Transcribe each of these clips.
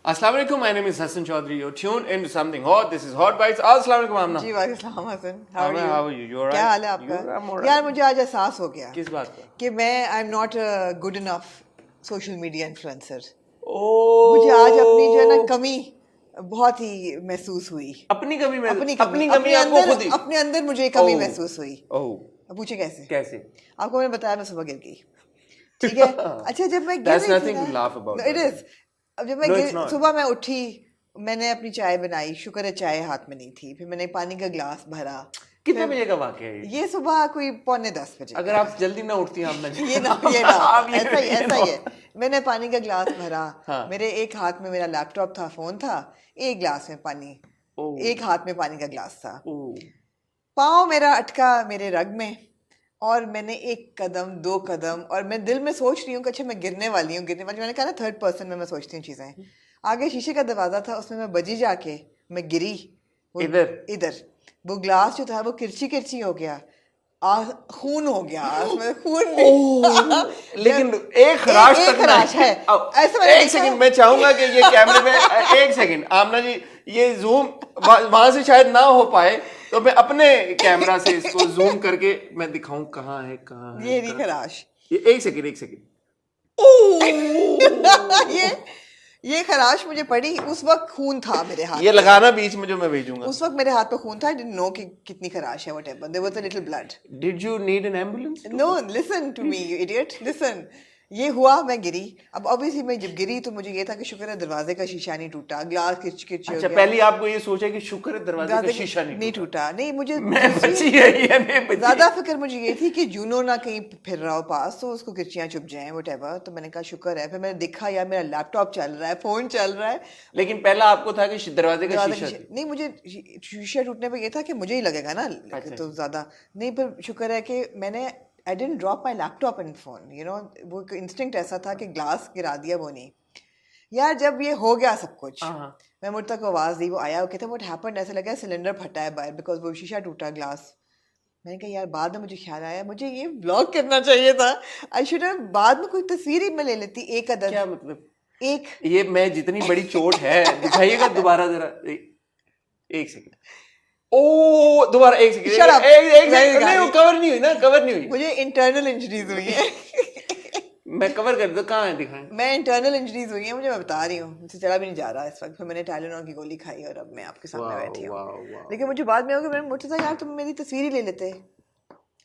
अस्सलाम वालेकुम, my name is Hassan Chaudhary. You're tuned into something hot. This is Hot Bites. अस्सलाम वालेकुम आमना. जी वालेकुम Hasan. How Amna, how are you? You alright? क्या हाल है आपका? I'm alright. यार मुझे आज एहसास हो गया किस बात का? कि मैं I am not good enough social media influencer. Oh. मुझे आज अपनी जो है ना कमी बहुत ही महसूस हुई. अपनी कमी में अपनी कमी अपने आपको अंदर खुद ही. अपने अंदर मुझे कमी ओह. महसूस हुई. ओह. अब पूछे कैसे? कैसे? आपको मैंने बताया मैं सुबह गिर गई. ठीक है. अच्छा जब मैं गिर That's रही थी nothing to laugh about. It is. अब जब मैं No, it's not. सुबह मैं उठी, मैंने अपनी चाय बनाई, शुक्र है चाय हाथ में नहीं थी, फिर मैंने पानी का गिलास भरा. कितने बजे का वाक़या है ये? ये सुबह कोई 9:45 बजे. अगर आप जल्दी ना उठती हैं आप ना. ये ना ऐसा ही है. मैंने पानी का गिलास भरा. हाँ. मेरे एक हाथ में मेरा लैपटॉप था, फोन था, एक गिलास में पानी, एक हाथ में पानी का गिलास था. पाँव मेरा अटका मेरे रग में और मैंने एक कदम, दो कदम, और मैं दिल में सोच रही हूँ कि अच्छा मैं गिरने वाली हूँ. मैंने कहा ना थर्ड पर्सन में मैं सोचती हूँ चीज़ें. आगे शीशे का दरवाजा था, उसमें मैं बजी जाके मैं गिरी. इधर वो ग्लास जो था वो किरची किरची हो गया. खून हो गया उसमें. खून लेकिन एक खराश तक खराश है. एक सेकंड मैं चाहूंगा कि ये कैमरे में एक सेकंड आमना जी ये जूम वहां से शायद ना हो पाए तो मैं अपने कैमरा से इसको जूम करके मैं दिखाऊं कहाँ है. ये नहीं खराश. ये एक सेकंड ये खराश मुझे पड़ी. उस वक्त खून था मेरे हाथ. ये लगाना बीच में जो मैं भेजूंगा. उस वक्त मेरे हाथ पे खून था. आई डिडंट नो कि कितनी खराश है. Whatever, there was a little blood. Did you need an ambulance? No, listen to me you idiot. Listen. ये हुआ, मैं गिरी. अब ऑब्वियसली मैं जब गिरी तो मुझे ये था कि शुक्र है दरवाजे का शीशा नहीं टूटा, ग्लास किच किच हो अच्छा गया. पहले आपको ये सोचा कि शुक्र है दरवाजे का शीशा नहीं टूटा. नहीं मुझे ज्यादा फिक्र मुझे ये थी कि जूनो ना कहीं फिर रहा हो पास तो उसको किरचियां चुभ जाएं व्हाटएवर. तो मैंने कहा शुक्र है. फिर मैंने देखा यार मेरा लैपटॉप चल रहा है, फोन चल रहा है. लेकिन पहला आपको था कि दरवाजे का शीशा नहीं, मुझे शीशा टूटने पे ये था कि मुझे ही लगेगा ना. तो ज्यादा नहीं, पर शुक्र है कि मैंने I didn't drop my laptop and phone, you know. वो इंस्टिंक्ट ऐसा था कि ग्लास गिरा दिया. वो नहीं यार. जब ये हो गया सब कुछ, मैं मुर्ता को आवाज़ दी, वो आया. वो कहता व्हाट हैपेंड. ऐसा लगा सिलेंडर फटा है बाहर बिकॉज वो शीशा टूटा ग्लास. मैंने कहा यार बाद में मुझे ख्याल आया मुझे ये ब्लॉग करना चाहिए था. I should have. बाद में कोई तस्वीर ही मैं ले लेती. एक अदद. क्या मतलब? एक ये मैं जितनी बड़ी चोट है दिखाइएगा दोबारा जरा. एक सेकंड. ओ दोबारा एक सेकंड. एक सेकंड. नहीं वो कवर नहीं हुई ना. कवर नहीं हुई. मुझे इंटरनल इंजरीज हुई है. मैं कवर कर दूं. कहाँ है दिखाएं. मैं इंटरनल इंजरीज हुई है मुझे. मैं बता रही हूँ. मुझसे चला भी नहीं जा रहा इस वक्त. फिर मैंने टाइलेनॉल की गोली खाई और अब मैं आपके सामने बैठी हूँ. लेकिन मुझे बाद में हो गया. मैंने मुझसे यार तुम मेरी तस्वीर ही ले लेते.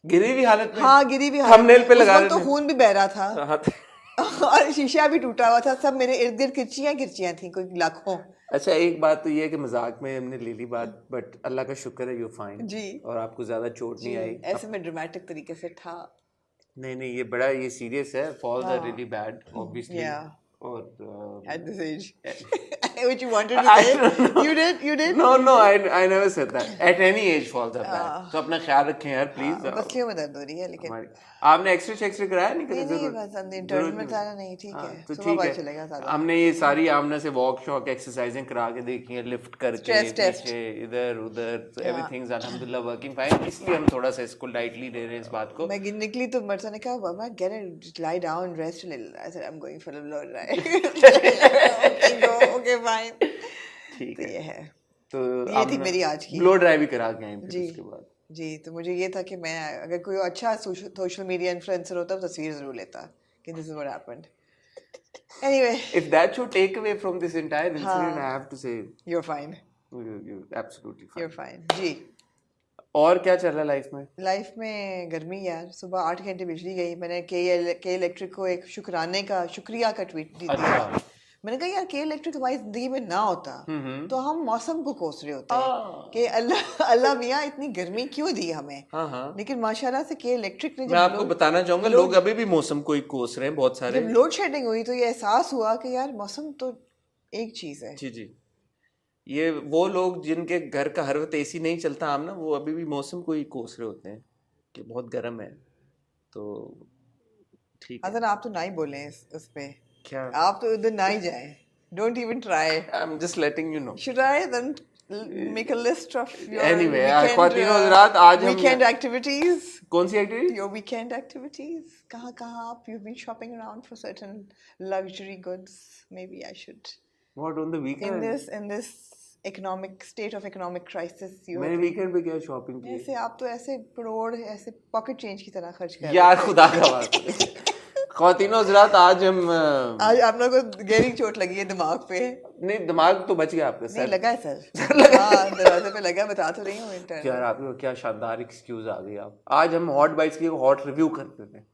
गिरी हुई हालत में. हाँ गिरी हुई हालत. थंबनेल पे लगा तो खून भी बह रहा था और शीशा भी टूटा हुआ था. सब मेरे इर्द गिर्द किरचियां थी कोई लाखों. अच्छा एक बात तो ये है कि मजाक में हमने ले ली बात, बट अल्लाह का शुक्र है यू फाइन जी. और आपको ज्यादा चोट नहीं आई. ऐसे में ड्रामेटिक तरीके से था. नहीं ये बड़ा ये सीरियस है. Falls are really bad obviously. और at this age which you wanted to say. You did no I never said that. At any age falls are bad. तो अपना ख्याल रखें यार प्लीज. बच्चियों में दर्द हो रही है. लेकिन आपने एक्सरे कराया नहीं बस इंटरनल में था. नहीं ठीक है तो ठीक है चलेगा. हमने ये सारी आमना से वॉक शॉक एक्सरसाइजें करा के देखी है. लिफ्ट करके पीछे इधर उधर एवरीथिंग अल्हम्दुलिल्लाह वर्किंग फाइन. इसलिए हम थोड़ा सा इसको लाइटली ले रहे हैं इस बात को. मैं निकली तो मर्सा ने कहा मामा get it lie down rest a little. I said I'm going for a blow dry. Okay fine. ठीक है. ये है. तो ये थी मेरी आज की. ब्लो ड्राइव भी करा के आए फिर उसके बाद. जी तो मुझे ये था कि मैं अगर कोई अच्छा सोशल मीडिया इन्फ्लुएंसर होता तो तस्वीर जरूर लेता कि this is what happened. Anyway, if that's your takeaway from this entire incident, I have to say you're fine. You're absolutely fine. You're fine. जी. और क्या चल रहा है लाइफ में? लाइफ में गर्मी यार. सुबह 8 घंटे बिजली गई. मैंने के इलेक्ट्रिक को एक शुक्रिया का ट्वीट दिया. मैंने कहा यार के इलेक्ट्रिक हमारी जिंदगी में ना होता तो हम मौसम को कोस रहे होते कि अल्लाह मियाँ इतनी गर्मी क्यों दी हमें. लेकिन माशाल्लाह से के इलेक्ट्रिक ने मैं आपको बताना चाहूंगा लोग अभी भी मौसम को ही कोस रहे हैं बहुत सारे. जब लोड शेडिंग हुई तो ये एहसास हुआ कि यार मौसम तो एक चीज है. जी ये वो लोग जिनके घर का हर वक्त एसी नहीं चलता आम ना वो अभी भी मौसम को ही कोस रहे होते हैं कि बहुत गर्म है. तो ठीक है. आप तो ना ही बोले उस पे. क्या आप तो उधर ना ही जाए. Don't even try. I'm just letting you know. Should I then make a list of your anyway, रात आज weekend activities? कौन सी activities? Your weekend activities. कहाँ आप? You've been shopping around for certain luxury goods. Maybe I should What on the weekend? in this economic state of economic crisis you मैंने weekend पे क्या shopping की? ऐसे आप तो ऐसे करोड़ ऐसे पॉकेट चेंज की तरह खर्च कर यार खुदा का वास्ता। ख्वातीनो हज़रात, आज हम आज आप लोगों को गहरी चोट लगी है दिमाग पे। नहीं, दिमाग तो बच गया आपका। नहीं लगा है सर। हाँ, दरवाजे पे लगा, बता तो रही हूँ इंटरनेट। यार आपको क्या शानदार एक्सक्यूज आ गई आप। आज हम हॉट बाइट्स की हॉट रिव्यू करते थे,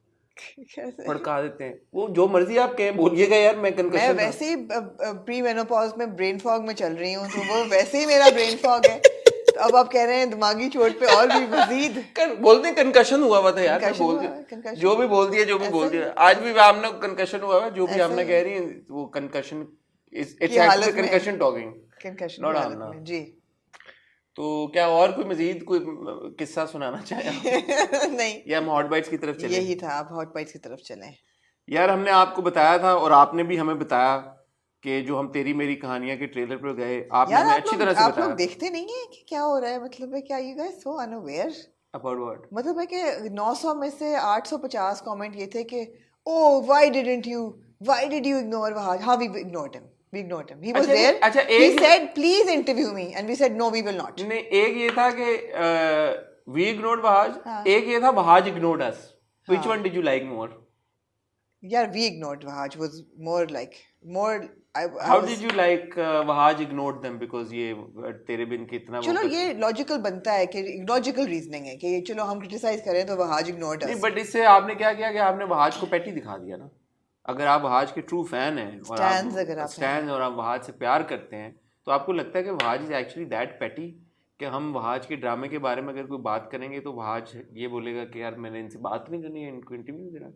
कैसे भड़का देते हैं। वो जो मर्जी आप कहें, बोलिएगा यार। मैं मैं वैसे ही प्री मेनोपॉज में ब्रेन फॉग में चल रही हूँ, तो वो वैसे ही मेरा ब्रेन फॉग है। तो अब आप कह रहे हैं दिमागी चोट पे और भी मजीद बोलते हैं कंकशन हुआ हुआ था यार। मैं concussion बोल हुआ, दिया concussion जो भी बोल दिया, जो भी ऐसा बोल ही। दिया। आज भी आपने कंकशन हुआ हुआ, जो भी ऐसा आपने ही। कह रही है वो कंकशन, इट्स की हालत एक्चुअली में। कंकशन टॉकिंग, कंकशन नॉट की हालत आमना। में जी। तो क्या और कोई मजीद कोई किस्सा सुनाना चाहे आप? नहीं, या हम हॉट बाइट्स की तरफ चले? यही था, आप हॉट बाइट्स की तरफ चलें। यार हमने आपको बताया था और आपने भी हमें बताया कि जो हम तेरी मेरी कहानियां के ट्रेलर पर गए, आपने यार हमें आप अच्छी लोग तरह से आप लोग बताया। देखते नहीं है कि क्या हो रहा है, मतलब है क्या you guys so unaware? About what? मतलब है कि 900 में से 850 कमेंट ये थे कि oh why did you ignore Wahaj? हाँ, we ignored him, he was अच्छा, there, अच्छा, he एक said please interview me and we said no, we will not. नहीं, एक ये था कि वी इग्नोर्ड बहाज, हाँ। एक ये था बहाज इग्नोर्ड अस। व्हिच हाँ। One did you like more? Yeah, we ignored Wahaj was more like more I how was, did you like Wahaj ignored them? Because ये तेरे बिन के इतना चलो ये लॉजिकल बनता है कि लॉजिकल रीजनिंग है कि चलो हम क्रिटिसाइज करें तो Wahaj ignored नहीं, us. बट इससे आपने क्या किया कि आपने बहाज को पैटी दिखा दिया ना। अगर आप बहाज के ट्रू फैन हैं और Stans अगर आप आप स्टैंस और आप बहाज से प्यार करते हैं, तो आपको लगता है कि बहाज इज एक्चुअली दैट पैटी कि हम बहाज के ड्रामे के बारे में अगर कोई बात करेंगे तो बहाज ये बोलेगा कि यार मैंने इनसे बात नहीं करनी है, इनको इंटरव्यू देना।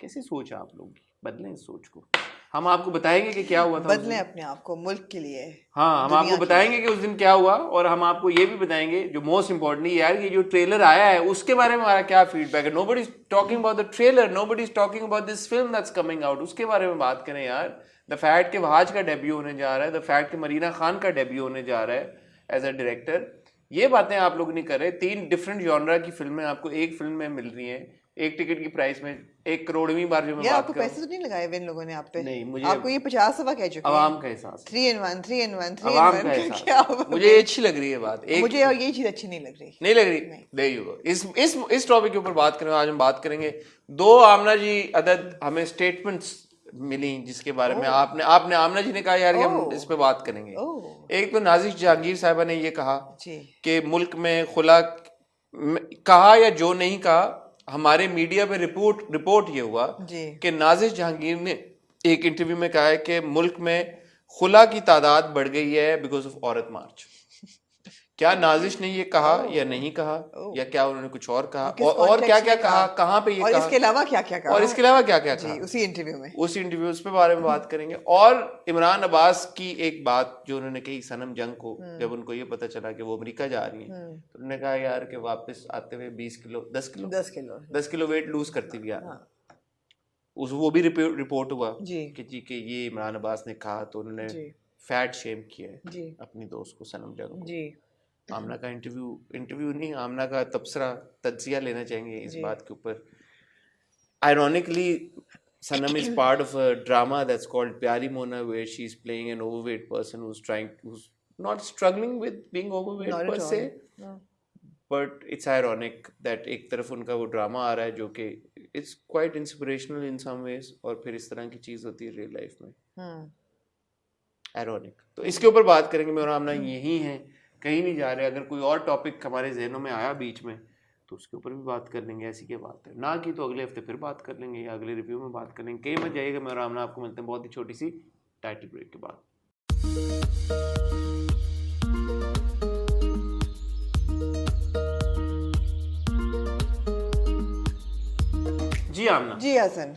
कैसी सोच है आप लोगों की? बदलें इस सोच को। हम आपको बताएंगे कि क्या हुआ था उस बदलें दिन। अपने आप को मुल्क के लिए। हाँ, हम दुनिया आपको के बताएंगे कि उस दिन क्या हुआ, और हम आपको ये भी बताएंगे जो मोस्ट इम्पोर्टेंटली यार, ये जो ट्रेलर आया है उसके बारे में हमारा क्या फीडबैक है। Nobody is talking about the trailer, nobody is talking about this film that's coming out. उसके बारे में बात करें यार। द फैक्ट के वहाज का डेब्यू होने जा रहा है, द फैक्ट के मरीना खान का डेब्यू होने जा रहा है एज अ डायरेक्टर। ये बातें आप लोग नहीं कर रहे। 3 डिफरेंट जॉनरा की फिल्में आपको एक फिल्म में मिल रही हैं, एक टिकट की प्राइस में। 1 करोड़वीं बार जो मैं यार बात आपको कर रहा पैसे तो नहीं लगाए हुए इन लोगों ने आप पे? नहीं, मुझे आपको ये 50 दफा कह चुके हैं। आवाम का एहसास, 3 in 1 3 in 1 3 in आवाम 1 का क्या एहसास, मुझे अच्छी लग रही है बात। एक मुझे और ये चीज अच्छी नहीं लग रही। नहीं लग रही। There you go. इस टॉपिक के ऊपर बात करें। आज हम बात करेंगे 2 आमना जी अदद हमें स्टेटमेंट्स मिली जिसके बारे में आपने आमना जी ने कहा यार कि हम इस पे बात करेंगे। एक तो नाजिश जहांगीर साहिबा ने ये कहा कि मुल्क में खुला, कहा या जो नहीं कहा, हमारे मीडिया पे रिपोर्ट ये हुआ कि नाजिश जहांगीर ने एक इंटरव्यू में कहा है कि मुल्क में खुला की तादाद बढ़ गई है बिकॉज ऑफ औरत मार्च। क्या नाजिश ने ये कहा या नहीं कहा, या क्या उन्होंने कुछ और कहा, और क्या क्या कहा, कहाँ पे ये और कहा, इसके अलावा क्या क्या कहा, और इसके अलावा क्या क्या कहा उसी इंटरव्यू उस पे बारे में बात करेंगे। और इमरान अब्बास की एक बात जो उन्होंने कही सनम जंग को, जब उनको ये पता चला कि वो अमेरिका जा रही है, तो उन्होंने कहा यार कि वापस आते हुए 10 किलो वेट लूज करती हुई आना। वो भी रिपोर्ट हुआ कि जी के ये इमरान अब्बास ने कहा, तो उन्होंने फैट शेम किया है अपनी दोस्त को, सनम जंग को। आमना का इंटरव्यू नहीं, आमना का तज्जिया लेना चाहेंगे इस बात के ऊपर। Ironically Sanam is part of a drama that's called Pyari Mona, where she's playing an overweight person who's not struggling with being overweight per se, but it's ironic that एक तरफ उनका वो ड्रामा आ रहा है जो कि it's quite inspirational in some ways, और फिर इस तरह की चीज होती है रियल लाइफ में। Ironic। तो इसके ऊपर बात करेंगे। मेरा आमना यही है, कहीं नहीं जा रहे। अगर कोई और टॉपिक हमारे जहनों में आया बीच में तो उसके ऊपर भी बात कर लेंगे। ऐसी क्या बात है, ना की तो अगले हफ्ते फिर बात कर लेंगे या अगले रिव्यू में बात कर लेंगे। कहीं मत जाइएगा। मेरा आमना आपको मिलते हैं बहुत ही छोटी सी टाइटल ब्रेक के बाद। जी आमना। जी हसन।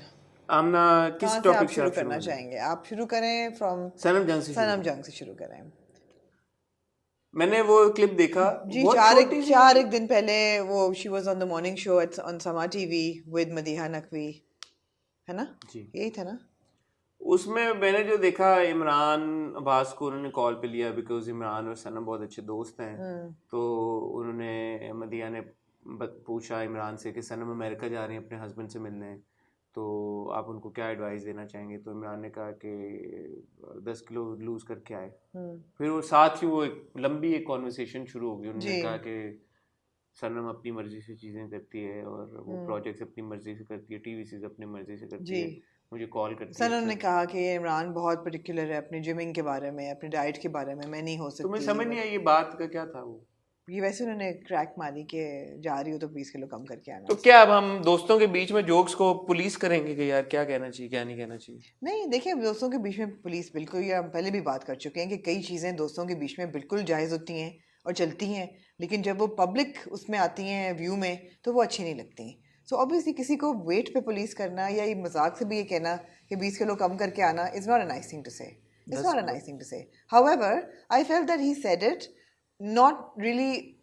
आमना किस टॉपिक से शुरू करना चाहेंगे? आप शुरू करें फ्रॉम सनम जंग से शुरू करें। मैंने वो क्लिप देखा जी, 4 दिन पहले। वो she was on the morning show on समा टीवी विद मदीहा नकवी, है ना जी, यही था ना। उसमें मैंने जो देखा, इमरान अब्बास को उन्होंने कॉल पे लिया बिकॉज इमरान और सनम बहुत अच्छे दोस्त हैं। तो उन्होंने मदीहा ने पूछा इमरान से कि सनम अमेरिका जा रही है अपने हस्बैंड से मिलने, तो आप उनको क्या एडवाइस देना चाहेंगे? तो इमरान ने कहा कि 10 किलो लूज करके आए। फिर वो साथ ही वो एक लंबी एक कॉन्वर्सेशन शुरू हो गई। उन्होंने कहा कि सनम अपनी मर्जी से चीज़ें करती है और वो प्रोजेक्ट्स अपनी मर्जी से करती है, टीवी सीरीज अपनी मर्जी से करती है, मुझे कॉल करती है। सनम ने कहा कि इमरान बहुत पर्टिकुलर है अपनी जिमिंग के बारे में, अपनी डाइट के बारे में, मैं नहीं हो सकती। तुम्हें समझ नहीं आई ये बात का क्या था? वो ये वैसे उन्होंने क्रैक मारी कि जा रही हो तो 20 किलो कम करके आना। तो क्या अब हम दोस्तों के बीच में जोक्स को पुलिस करेंगे कि यार क्या कहना चाहिए क्या नहीं कहना चाहिए? नहीं, देखिए दोस्तों के बीच में पुलिस बिल्कुल, ये हम पहले भी बात कर चुके हैं कि कई चीज़ें दोस्तों के बीच में बिल्कुल जायज़ होती हैं और चलती हैं, लेकिन जब वो पब्लिक उसमें आती हैं व्यू में तो वो अच्छी नहीं लगती। सो ऑब्वियसली किसी को वेट पे पुलिस करना या ये मजाक से भी ये कहना कि 20 किलो कम करके आना is not a nice thing to say. It's not a nice thing to say. However I felt that he said it not really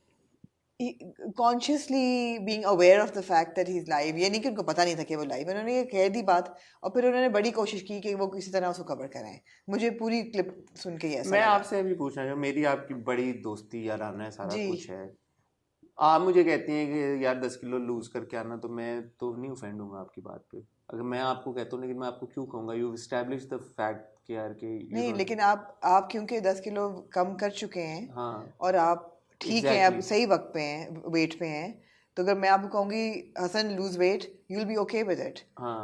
consciously being aware of the fact that he is live. ये नहीं कि उनको पता नहीं था कि वो live है, उन्होंने ये कह दी बात और फिर उन्होंने बड़ी कोशिश की कि वो किसी तरह उसको कवर कराएं। मुझे पूरी क्लिप सुन के ये ऐसा मैं लगा। आपसे अभी पूछना चाहूँ, मेरी आपकी बड़ी दोस्ती याराना है, सारा कुछ है, आप मुझे कहती हैं कि यार 10 किलो लूज करके आना, तो मैं तो नहीं ऑफेंड होऊंगा आपकी बात पे अगर मैं आपको कहता हूँ, लेकिन मैं आपको क्यों कहूँगा? यू एस्टैब्लिश द फैक्ट कि यार कि नहीं, लेकिन आप क्योंकि 10 किलो कम कर चुके हैं, हाँ, और आप ठीक है, अब सही वक्त पे हैं, वेट पे हैं, तो अगर मैं आपको कहूंगी Hasan lose weight, you will be okay with it.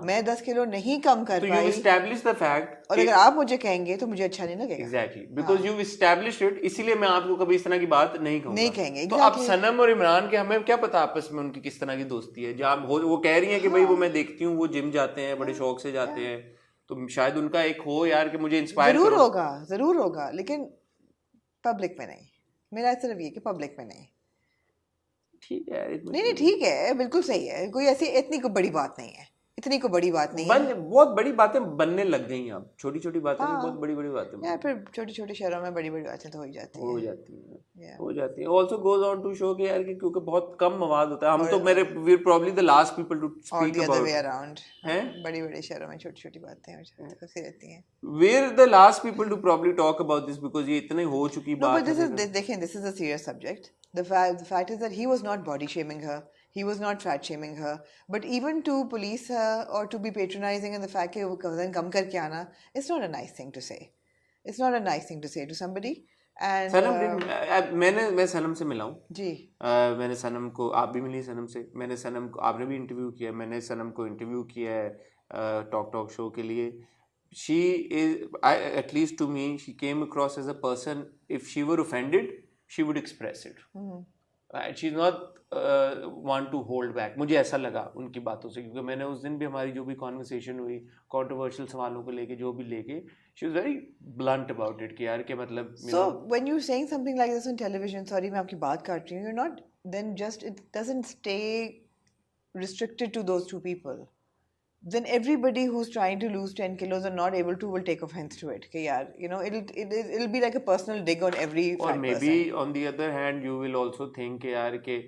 मैं 10 किलो नहीं कम कर तो पाई, यू एस्टैब्लिश द फैक्ट, और अगर आप मुझे कहेंगे तो मुझे अच्छा नहीं लगेगा। Exactly, because you establish it, इसीलिए मैं आपको कभी इस तरह की बात नहीं कहूंगा। नहीं कहेंगे। तो अब सनम और इमरान के हमें क्या पता आपस में उनकी किस तरह की दोस्ती है। जहाँ वो कह रही है कि भाई वो मैं देखती हूँ वो जिम जाते हैं, बड़े शौक से जाते हैं, तो शायद उनका एक हो यार कि मुझे इंस्पायर जरूर होगा, लेकिन पब्लिक में नहीं। मेरा सिर्फ ये कि पब्लिक में नहीं। ठीक है, नहीं ठीक है, बिल्कुल सही है, कोई ऐसी इतनी कोई बड़ी बात नहीं है, इतनी कोई बड़ी बात नहीं है। बहुत बड़ी बातें बनने लग गई हैं अब, छोटी छोटी बातें नहीं, बहुत बड़ी बड़ी बातें यार फिर छोटी छोटी शहरों में बड़ी बड़ी बातें तो हो ही जाती हैं, हो जाती है। Also goes on to show कि यार कि क्योंकि बहुत कम मवाद होता है, हम तो मेरे we probably the last people to speak about way around हैं, बड़ी बड़ी शहरों में छोटी छोटी बातें होती रहती हैं। We're the last people to probably talk about this because ये इतने हो चुकी बात है। देखें, this is a serious subject. The fact is that he was not body shaming her, he was not fat shaming her, but even to police her or to be patronizing in the fact कि वो वज़न कम करके आना, it's not a nice thing to say. It's not a nice thing to say to somebody. And मैं सनम से मिला हूँ जी, मैंने सनम को, आप भी मिली सनम से, मैंने सनम को, आपने भी इंटरव्यू किया, मैंने सनम को इंटरव्यू किया है टॉक शो के लिए। She is, at least to me, she came across as a person, if she were offended, she would express it. She's not want to hold back. मुझे ऐसा लगा उनकी बातों से, क्योंकि मैंने उस दिन भी हमारी जो भी कॉन्वर्सेशन हुई कंट्रोवर्शियल सवालों को लेके जो भी लेके, she was very blunt about it कि यार के मतलब। So when you're saying something like this on television, sorry मैं आपकी बात काट रही हूँ, you're not, then just it doesn't stay restricted to those two people. Then everybody who's trying to lose 10 kilos and not able to will take offense to it. Okay, yeah, you know, it'll be like a personal dig on every fat person. Or maybe on the other hand, you will also think कि यार कि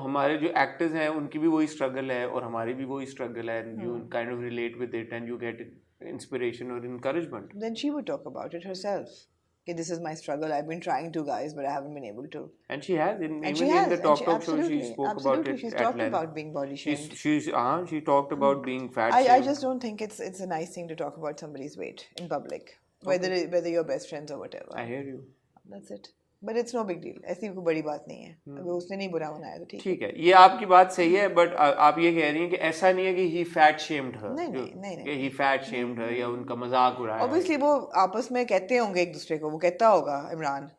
हमारे जो actors हैं उनकी भी वही struggle है और हमारी भी वही struggle है, and you kind of relate with it and you get inspiration or encouragement. Then she would talk about it herself. Okay, this is my struggle. I've been trying to, guys, but I haven't been able to. And she has, in the talk show, she spoke about it. She's talked about being body shamed. She talked about being fat shamed. I just don't think it's a nice thing to talk about somebody's weight in public, whether you're best friends or whatever. I hear you. That's it. But it's no big deal. ऐसी कोई बड़ी बात नहीं है, अगर उसने नहीं बुरा बनाया तो ठीक है। ये आपकी बात सही है, बट आप ये कह रही हैं कि ऐसा नहीं है कि he fat shamed her. नहीं, he fat shamed her या उनका मजाक उड़ाया। Obviously वो आपस में कहते होंगे एक दूसरे को, वो कहता होगा इमरान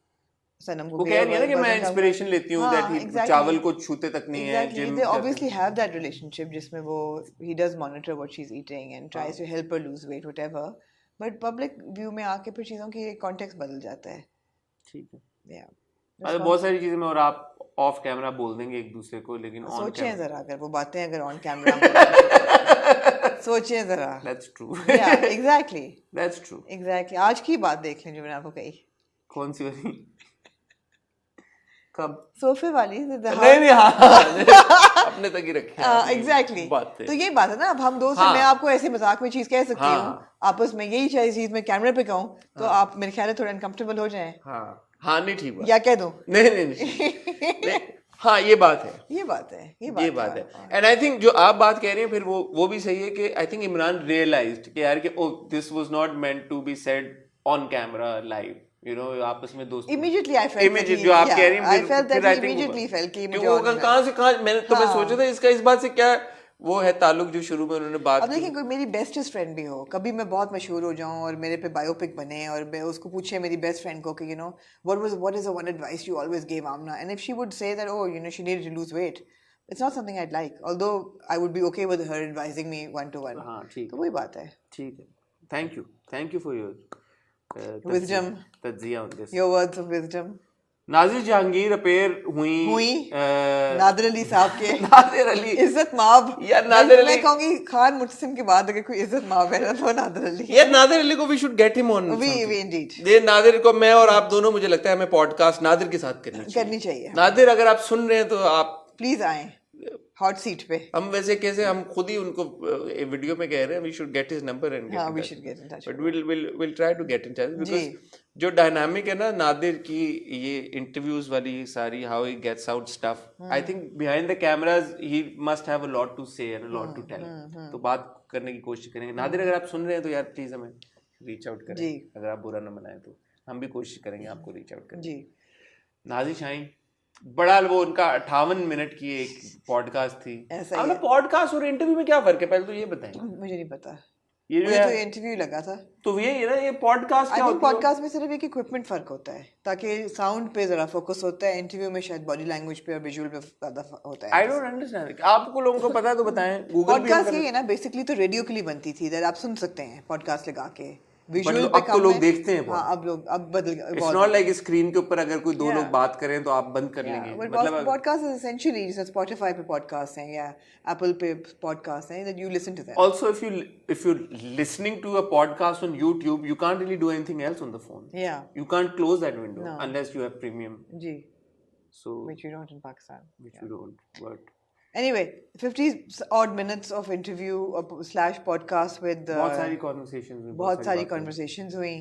सनम को, वो कह रही है ना कि मैं इंस्पिरेशन लेती हूँ, that चावल को छूते तक नहीं है। They obviously have that relationship जिसमें वो he does monitor what she's eating and tries to help her lose weight whatever, but public view में आके फिर चीज़ों की context बदल जाता है। ठीक है। बहुत सारी चीजें में और आप ऑफ कैमरा बोल देंगे एक दूसरे को, लेकिन सोचें जरा, अगर वो बातें अगर ऑन कैमरा सोचें जरा। That's true. Yeah, exactly. That's true. Exactly. आज की बात देख लें जो मैंने आपको कही। कौन सी वाली? कब? सोफे वाली। नहीं अपने तक ही रखे। Exactly. तो यही बात है ना, अब हम दोस्त हैं, मैं आपको ऐसे मजाक में चीज कह सकती हूँ, आपस में यही चीज मैं कैमरे पे कहूँ तो आप मेरे ख्याल है थोड़ा अनकंफर्टेबल हो जाएं। हाँ नहीं ठीक है, या कह दूं? नहीं हाँ ये बात है ये बात है एंड आई थिंक जो आप बात कह रहे हैं फिर वो भी सही है कि आई थिंक इमरान रियलाइज्ड कि यार कि oh this was not meant to be said on camera live you know आपस में दोस्त immediately I felt इमीडिएट जो आप कह रही हैं I felt that he immediately felt कि मुझे वो कहाँ से मैंने तो मैं सोचा था इसका इस बात से क्या वो है ताल्लुक जो शुरू में उन्होंने बात अब देखिए कोई मेरी बेस्टेस्ट फ्रेंड भी हो कभी मैं बहुत मशहूर हो जाऊं और मेरे पे बायोपिक बने और मैं उसको पूछे मेरी बेस्ट फ्रेंड को कि you no what is the one advice you always gave Amna and if she would say that oh you know she needed to lose weight it's not something I'd like although I would be okay with her advising me one to one हाँ ठीक तो वही बात है ठीक है thank you for your wisdom तज्जिया on this your words of wisdom Nazir Jahangir appear हुई नादिर अली साहब के नादिर अली इज्जत माब यार नादिर अली मैं कहूंगी खान मुतसिम के बाद अगर कोई इज्जत माब है ना तो नादिर अली यार नादिर अली को we should get him on we indeed दे नादिर को मैं और आप दोनों मुझे लगता है हमें पॉडकास्ट नादिर के साथ करनी चाहिए नादिर अगर आप सुन रहे हैं तो आप प्लीज आए हॉट सीट पे हम वैसे कैसे हम खुद ही उनको वीडियो में कह रहे हैं we should get his number and हां we should get in touch but will try to get in touch because जो डायनामिक है ना नादिर की ये इंटरव्यूज वाली सारी how he gets out stuff I think behind the cameras he must have a lot to say and a lot to tell तो बात करने की कोशिश करेंगे नादिर अगर आप सुन रहे हैं तो यार प्लीज हमें रीच आउट करें अगर आप बुरा ना मनाएं तो हम भी कोशिश करेंगे आपको रीच आउट करने जी नाज़िर शाहीन बड़ा वो उनका 58 मिनट की एक पॉडकास्ट थी ऐसा पॉडकास्ट और इंटरव्यू में क्या फर्क है पहले तो ये बताएं मुझे नहीं पता ये मुझे तो इंटरव्यू लगा था तो ये ना ये पॉडकास्ट क्या होता है पॉडकास्ट में सिर्फ एक इक्विपमेंट फर्क होता है ताकि साउंड पे जरा फोकस होता है इंटरव्यू में शायद बॉडी लैंग्वेज पे और विजुअल पे ज्यादा होता है आई डोंट अंडरस्टैंड आपको लोगों को पता है तो बताएं गूगल पॉडकास्ट ये है ना बेसिकली तो रेडियो के लिए बनती थी दैट आप सुन सकते हैं पॉडकास्ट लगा के विजुअल पे अब तो लोग देखते हैं हाँ अब बदल गया इट्स नॉट लाइक स्क्रीन के ऊपर अगर कोई दो लोग बात करें तो आप बंद कर लेंगे मतलब पॉडकास्ट इज एसेंशियली जैसे स्पॉटिफाई पे पॉडकास्ट हैं या एप्पल पे पॉडकास्ट हैं that you listen to that also if you listening to a podcast on YouTube you can't really do anything else on the phone you can't close that window unless you have premium जी so which you don't in Pakistan which you don't but anyway 50 odd minutes of interview slash podcast with बहुत सारी conversations हुई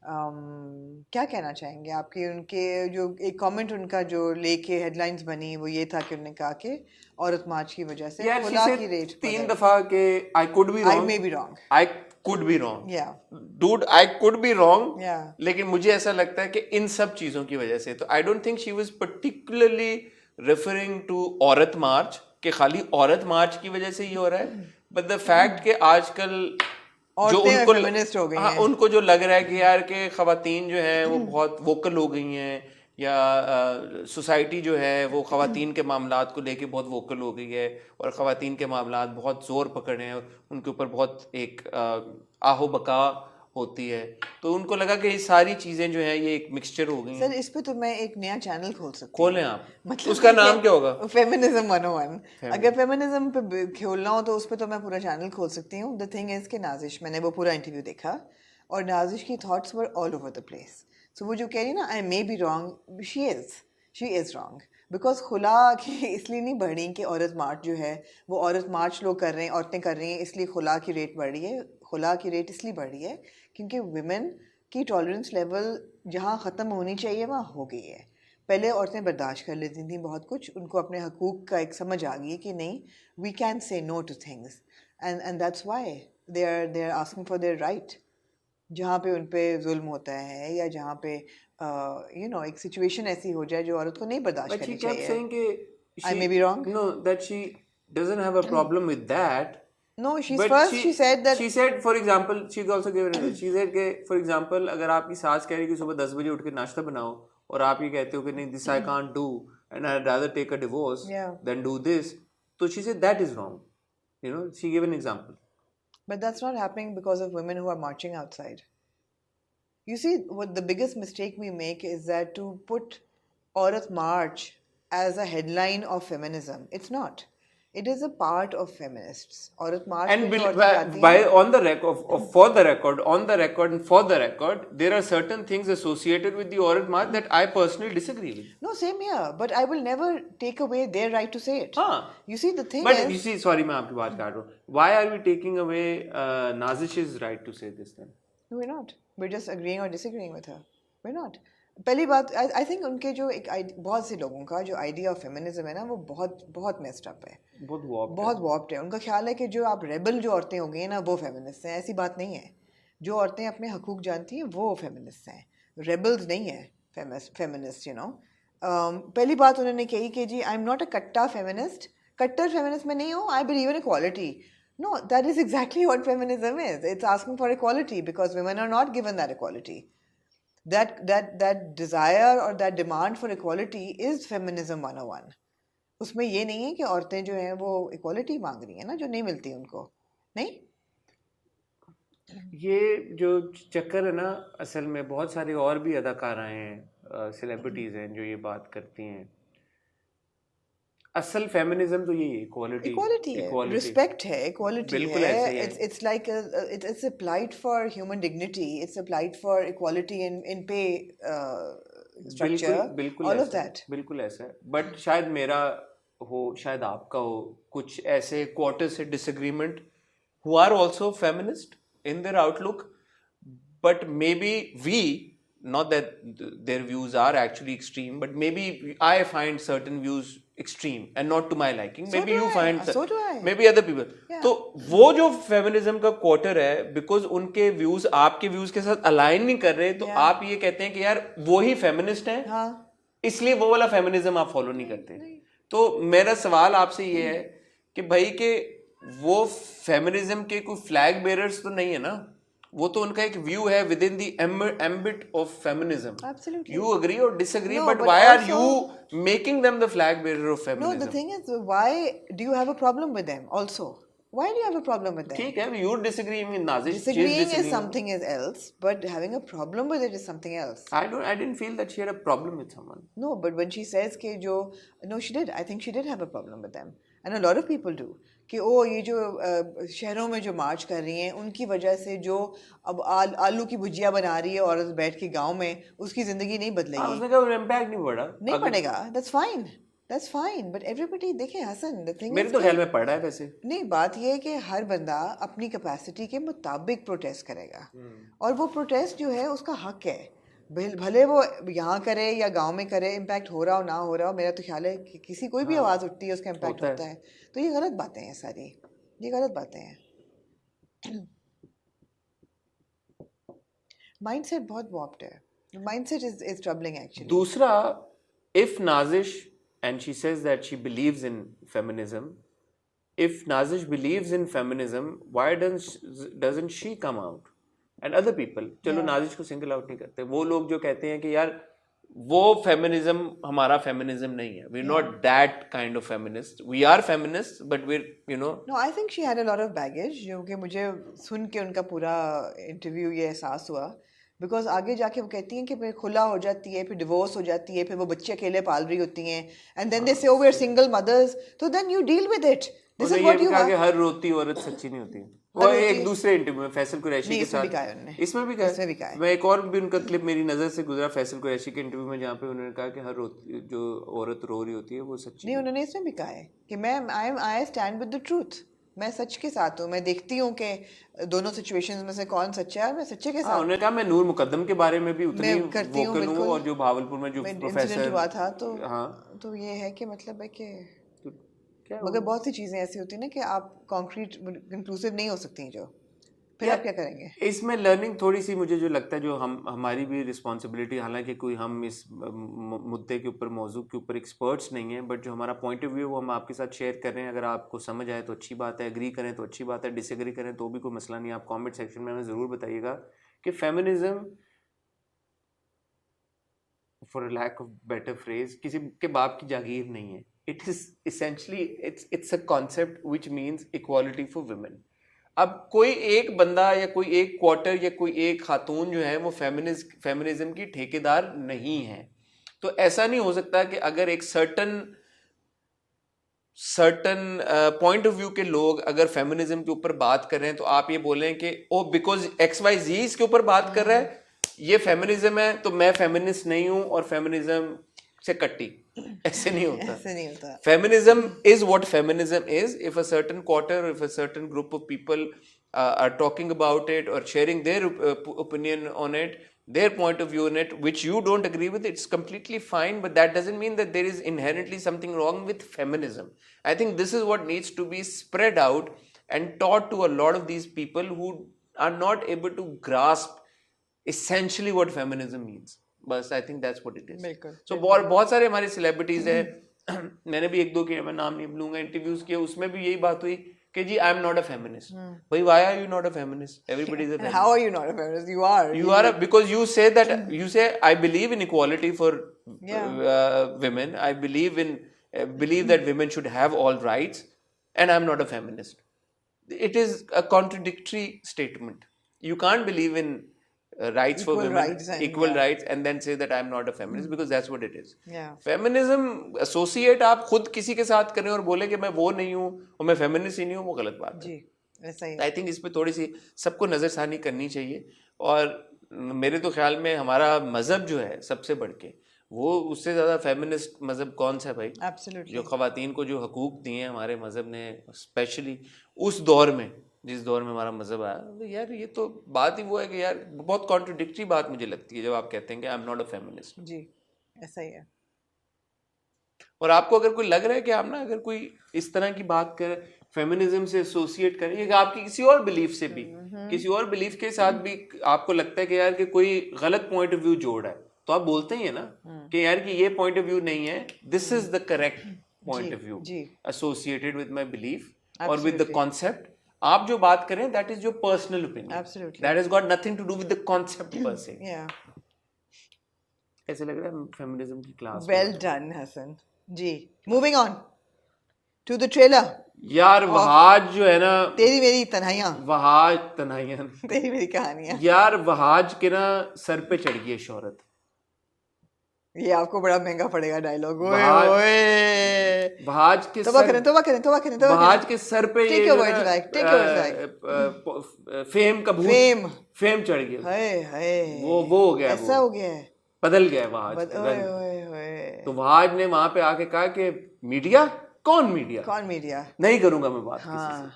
क्या कहना चाहेंगे आपके उनके जो एक कमेंट उनका जो लेके हेडलाइंस बनी वो ये था कि उन्होंने कहा कि औरत मार्च की वजह से खुला की रेट 3 दफा के I could be wrong I could be wrong dude I could be wrong लेकिन मुझे ऐसा लगता है कि इन सब चीजों की वजह से तो I don't think she was particularly referring to Aurat March कि खाली औरत मार्च की वजह से ये हो रहा है बट द फैक्ट कि आजकल जो उनको फेमिनिस्ट हो गई हैं उनको जो लग रहा है कि यार के खवातीन जो है वो बहुत वोकल हो गई हैं या सोसाइटी जो है वो खवातीन के मामलात को लेके बहुत वोकल हो गई है और खवातीन के मामलात बहुत जोर पकड़े हैं उनके ऊपर बहुत एक आहो बका होती है तो उनको लगा कि ये सारी चीजें जो है ये एक मिक्सचर हो गई हैं सर इस पे तो मैं एक नया चैनल खोल सकती हूँ खोलें आप मतलब उसका नाम क्या होगा फेमिनिज्म 101 अगर फेमिनिज्म पे खोलना हो तो उस पे तो मैं पूरा चैनल खोल सकती हूँ द थिंग इज कि नाजिश मैंने वो पूरा इंटरव्यू देखा और नाजिश की thoughts were all over the place so वो जो कह रही है ना I may be wrong she is wrong because खुला की इसलिए नहीं बढ़ रही कि औरत मार्च जो है वो औरत मार्च लोग कर रहे हैं औरतें कर रही हैं इसलिए खुला की रेट बढ़ रही है खुला की रेट इसलिए बढ़ रही है क्योंकि वुमेन की टॉलरेंस लेवल जहाँ ख़त्म होनी चाहिए वहाँ हो गई है पहले औरतें बर्दाश्त कर लेती थी बहुत कुछ उनको अपने हकूक़ का एक समझ आ गई है कि नहीं we can say no to things and that's why they are asking for their right जहाँ पे उन पे जुल्म होता है या जहाँ पे यू नो एक सिचुएशन ऐसी हो जाए जो औरत को नहीं बर्दाश्त करनी चाहिए I may be wrong. No, that she doesn't have a problem with that. No, she said that. She said, for example, she's also given. She said कि, for example, अगर आपकी सास कह रही कि सुबह 10 बजे उठ के नाश्ता बनाओ और आप ये कहते हो कि नहीं this I can't do and I'd rather take a divorce than do this, तो she said that is wrong. You know, she gave an example. But that's not happening because of women who are marching outside. You see, what the biggest mistake we make is that to put Aurat March as a headline of feminism. It's not. It is a part of feminists. Aurat March and on the record, there are certain things associated with the Aurat March that I personally disagree with. No, same here. But I will never take away their right to say it. You see, the thing but you see, sorry, मैं आपकी बात काट रहा हूँ. Why are we taking away Nazish's right to say this then? No, we're not. We're just agreeing or disagreeing with her. We're not. पहली बात I think उनके जो बहुत से लोगों का जो आइडिया ऑफ फेमिनिज्म है ना वो बहुत बहुत मेस्ड अप है, बहुत वॉर्प्ड है। उनका ख्याल है कि जो आप रेबल जो औरतें हो गई ना वो फेमिनिस्ट हैं। ऐसी बात नहीं है। जो औरतें अपने हकूक जानती हैं वो फेमिनिस्ट हैं, रेबल्स नहीं है फेमिनिस्ट, यू नो। पहली बात उन्होंने कही कि जी आई एम नॉट अ कट्टा फेमिनिस्ट, कट्टर फेमिनिस्ट में नहीं हूँ, I believe in equality. No, that is exactly what feminism is. It's asking for equality because women are not given that equality. That desire or that demand for equality is feminism 101. उसमें ये नहीं है कि औरतें जो हैं वो equality मांग रही हैं ना, जो नहीं मिलती उनको, नहीं। ये जो चक्कर है ना, असल में बहुत सारे और भी अदाकाराएं हैं, सेलिब्रिटीज हैं जो ये बात करती हैं। असल फेमिनिज्म तो यही इक्वालिटी है, रिस्पेक्ट है, इक्वालिटी है। It's like it's applied for human dignity, it's applied for equality in पे स्ट्रक्चर, ऑल ऑफ दैट। बिल्कुल ऐसा है। बट शायद मेरा हो, शायद आपका हो, कुछ ऐसे क्वार्टर से disagreement who are also feminist in their outlook, but maybe not that their views are actually extreme, but maybe I find certain views extreme and not to my liking. Maybe you find maybe other people. तो वो जो feminism का quarter है, because उनके views आपके views के साथ align नहीं कर रहे, तो आप ये कहते हैं कि यार वो ही फेमिनिस्ट हैं, इसलिए वो वाला फेमिनिज्म आप फॉलो नहीं करते। तो मेरा सवाल आपसे ये है कि भाई के वो फेमिनिज्म के कोई फ्लैग बेरर्स तो नहीं है ना, वो तो उनका एक व्यू है within the ambit of feminism. You agree और disagree, but why are you making them the flag bearer of feminism? No, the thing is why do you have a problem with them also? Why do you have a problem with that? ठीक है, you disagree with Nazish. Disagreeing is something else, but having a problem with it is something else. I didn't feel that she had a problem with someone. No, but when she says कि जो, no, she did. I think she did have a problem with them, and a lot of people do. कि ये जो शहरों में जो मार्च कर रही हैं, उनकी वजह से जो अब आलू की भुजिया बना रही है औरत बैठ के गांव में, उसकी जिंदगी नहीं बदलेगी। उसने कहा इम्पैक्ट नहीं पड़ा, नहीं पड़ेगा। That's fine. That's fine, but everybody देखें हसन, the thing मेरे तो ख्याल में पड़ रहा है वैसे। नहीं, बात ये है कि हर बंदा अपनी कैपेसिटी के मुताबिक प्रोटेस्ट करेगा, और वो प्रोटेस्ट जो है उसका हक है, भले वो यहाँ करे या गांव में करे, इम्पैक्ट हो रहा हो ना हो रहा हो। मेरा तो ख्याल है कि किसी कोई भी आवाज़ उठती है उसका इम्पैक्ट होता है। तो ये गलत बातें हैं सारी, ये गलत बातें हैं। माइंडसेट बहुत वॉर्प्ड है, माइंडसेट इज ट्रबलिंग एक्चुअली। दूसरा, if Nazish and she says that she believes in feminism, if Nazish believes in feminism, why doesn't she come out and other people? चलो नाजिश को सिंगल आउट नहीं करते, वो लोग जो कहते हैं कि यार वो फेमिनिज्म हमारा फेमिनिज्म नहीं है, we're not that kind of feminist, we are feminists but we're, you know. No, I think she had a lot of baggage, जो कि मुझे सुन के उनका पूरा इंटरव्यू ये एहसास हुआ। बिकॉज आगे जाके वो कहती हैं कि फिर खुला हो जाती है, फिर डिवोर्स हो जाती है, फिर वो बच्चे अकेले पाल रही होती हैं, and then they say we are single mothers, तो then you deal with it. This is what you have. हर रोती औरत सच्ची नहीं होती है। वो एक दूसरे इंटरव्यू में फैसल कुरैशी के साथ इसमें भी कहा, मैं एक और भी उनका क्लिप मेरी नजर से गुजरा फैसल कुरैशी के इंटरव्यू में, जहाँ पे उन्होंने कहा कि हर जो औरत रो रही होती है वो सच्ची नहीं। उन्होंने इसमें भी कहा है कि मैं I stand with the truth, मैं सच के साथ हूँ, मैं देखती हूँ कि दोनों सिचुएशंस में से कौन सच्चा है, मैं सच्चे के साथ। उन्होंने कहा मैं नूर मुकद्दम के बारे में भी उतनी वोकल हूँ, और जो भावलपुर में जो प्रोफेसर हुआ था, तो ये है कि मतलब है कि मगर बहुत सी चीजें ऐसी होती है ना कि आप कॉन्क्रीट कंक्लूसिव नहीं हो सकती, जो फिर आप क्या करेंगे। इसमें लर्निंग थोड़ी सी मुझे जो लगता है, जो हमारी भी रिस्पॉन्सिबिलिटी, हालांकि कोई हम इस मुद्दे के ऊपर, मौजू के ऊपर एक्सपर्ट्स नहीं हैं, बट जो हमारा पॉइंट ऑफ व्यू वो हम आपके साथ शेयर कर रहे हैं। अगर आपको समझ आए तो अच्छी बात है, एग्री करें तो अच्छी बात है, डिसएग्री करें तो भी कोई मसला नहीं। आप कमेंट सेक्शन में हमें ज़रूर बताइएगा कि feminism, for lack of better phrase, किसी के बाप की जागीर नहीं है। It is essentially it's a concept which means equality for women. अब कोई एक बंदा या कोई एक क्वार्टर या कोई एक खातून जो है वो फेमिनिज्म की ठेकेदार नहीं है। तो ऐसा नहीं हो सकता कि अगर एक सर्टन पॉइंट ऑफ व्यू के लोग अगर फेमिनिज्म के ऊपर बात कर रहे हैं तो आप ये बोलें कि ओ बिकॉज XYZ इसके ऊपर बात कर रहा है, ये फेमिनिज्म है तो मैं फेमिनिस्ट नहीं हूं और फेमिनिज्म से कट्टी। ऐसे नहीं होता, ऐसे नहीं होता। Feminism is what feminism is. If a certain quarter, if a certain group of people are talking about it or sharing their opinion on it, their point of view in it, which you don't agree with, it's completely fine, but that doesn't mean that there is inherently something wrong with feminism. I think this is what needs to be spread out and taught to a lot of these people who are not able to grasp essentially what feminism means. बस I think that's what it is. So बहुत सारे हमारे celebrities हैं, मैंने भी एक दो के, मैं नाम नहीं लूंगा, इंटरव्यूज किए, उसमें भी यही बात हुई कि जी I am not a feminist. भाई why are you not a feminist? Everybody is a feminist. How are you not a feminist? You are. Because you say that you say I believe in equality for women. I believe that women should have all rights, and I'm not a feminist. It is a contradictory statement. You can't believe in rights for women, equal rights, and then say that I'm not a feminist, because that's what it is. Feminism associate आप खुद किसी के साथ करें और बोले कि मैं वो नहीं हूँ और मैं feminist ही नहीं हूँ, वो गलत बात है. I think इस पे थोड़ी सी सबको नजरसानी करनी चाहिए. और मेरे तो ख्याल में हमारा मजहब जो है सबसे बढ़ के, वो उससे ज्यादा फेमिनिस्ट मजहब कौन सा है भाई? Absolutely. जो खवातीन को जो हकूक दिए हैं हमारे मजहब ने, स्पेशली उस दौर में जिस दौर में हमारा मजहब आया, तो यार ये तो बात ही वो है कि यार बहुत कॉन्ट्रडिक्टरी बात मुझे लगती है जब आप कहते हैं कि I am not a feminist. जी ऐसा ही है. और आपको अगर कोई लग रहा है कि आप ना अगर कोई इस तरह की बात करे, फेमिनिज्म से एसोसिएट करें, आपकी किसी और बिलीफ से भी, किसी और बिलीफ के साथ भी आपको लगता है कि यार कि कोई गलत पॉइंट ऑफ व्यू जोड़ है, तो आप बोलते ही है ना कि यार कि ये पॉइंट ऑफ व्यू नहीं है, this is the correct point of view associated with my belief और विद द कॉन्सेप्ट. आप जो बात करें that is your personal opinion, that has got nothing to do with the concept per se. ऐसे लग रहा है फेमिनिज्म की class. Well done Hasan ji. Moving on to the trailer. यार वहाज जो है ना, तेरी मेरी तन्हाइयां, वहाज तन्हाइयां, तेरी मेरी कहानियां. यार वहाज के ना सर पे चढ़ गई है शोहरत. ये आपको बड़ा महंगा पड़ेगा डायलॉग. वहाज के वहाज के सर पे फेम का भूत, फेम चढ़ गया. वो हो गया, ऐसा हो गया है, बदल गया वहाज. तो वहाज ने वहां पे आके कहा कि मीडिया कौन मीडिया नहीं करूंगा मैं बात किसी से.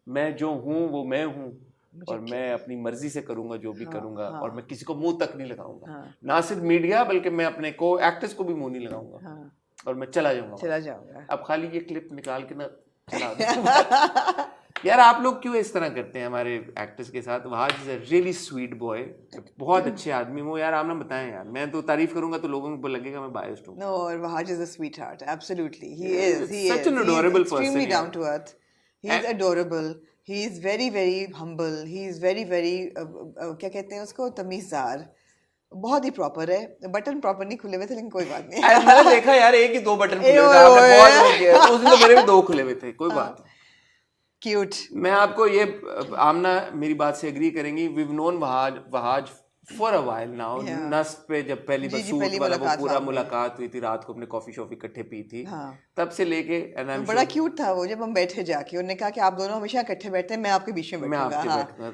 मैं जो हूँ वो मैं हूँ और मैं अपनी मर्जी से करूंगा जो भी करूंगा. और मैं किसी को मुंह तक नहीं लगाऊंगा. ना सिर्फ मीडिया बल्कि मैं अपने को एक्टर्स को भी मुंह नहीं लगाऊंगा. और मैं चला जाऊंगा. अब खाली ये क्लिप निकाल के ना चला दूं. यार आप लोग क्यों इस तरह करते हैं हमारे एक्टर्स के साथ? Wahaj is a really sweet boy, बहुत अच्छे आदमी वो. यार आप ना बताएं यार, मैं तो तारीफ करूंगा तो लोगों को लगेगा मैं बायस्ड हूं. No, Wahaj is a sweetheart. Absolutely he is such an adorable person. Extremely down to earth. He is adorable. He is very very humble. He is very very क्या कहते हैं उसको, तमीज़दार. बहुत ही प्रॉपर है. बटन प्रॉपर नहीं खुले हुए थे लेकिन कोई बात नहीं. मैंने देखा यार एक ही 2 बटन खुले थे, आपने बहुत हो गया. उस दिन तो मेरे भी 2 खुले हुए थे, कोई बात नहीं. क्यूट. मैं आपको ये, आमना मेरी बात से एग्री करेंगी, we've known Wahaj for a while now. नस्ब पे जब पहली बार सूट वाला वो पूरा मुलाकात हुई थी, रात को अपने कॉफी शॉफी इकट्ठे पी थी, तब से लेके बड़ा क्यूट था वो. जब हम बैठे जाके उन्होंने कहा कि आप दोनों हमेशा इकट्ठे बैठते हैं, मैं आपके बीच में बैठूंगा.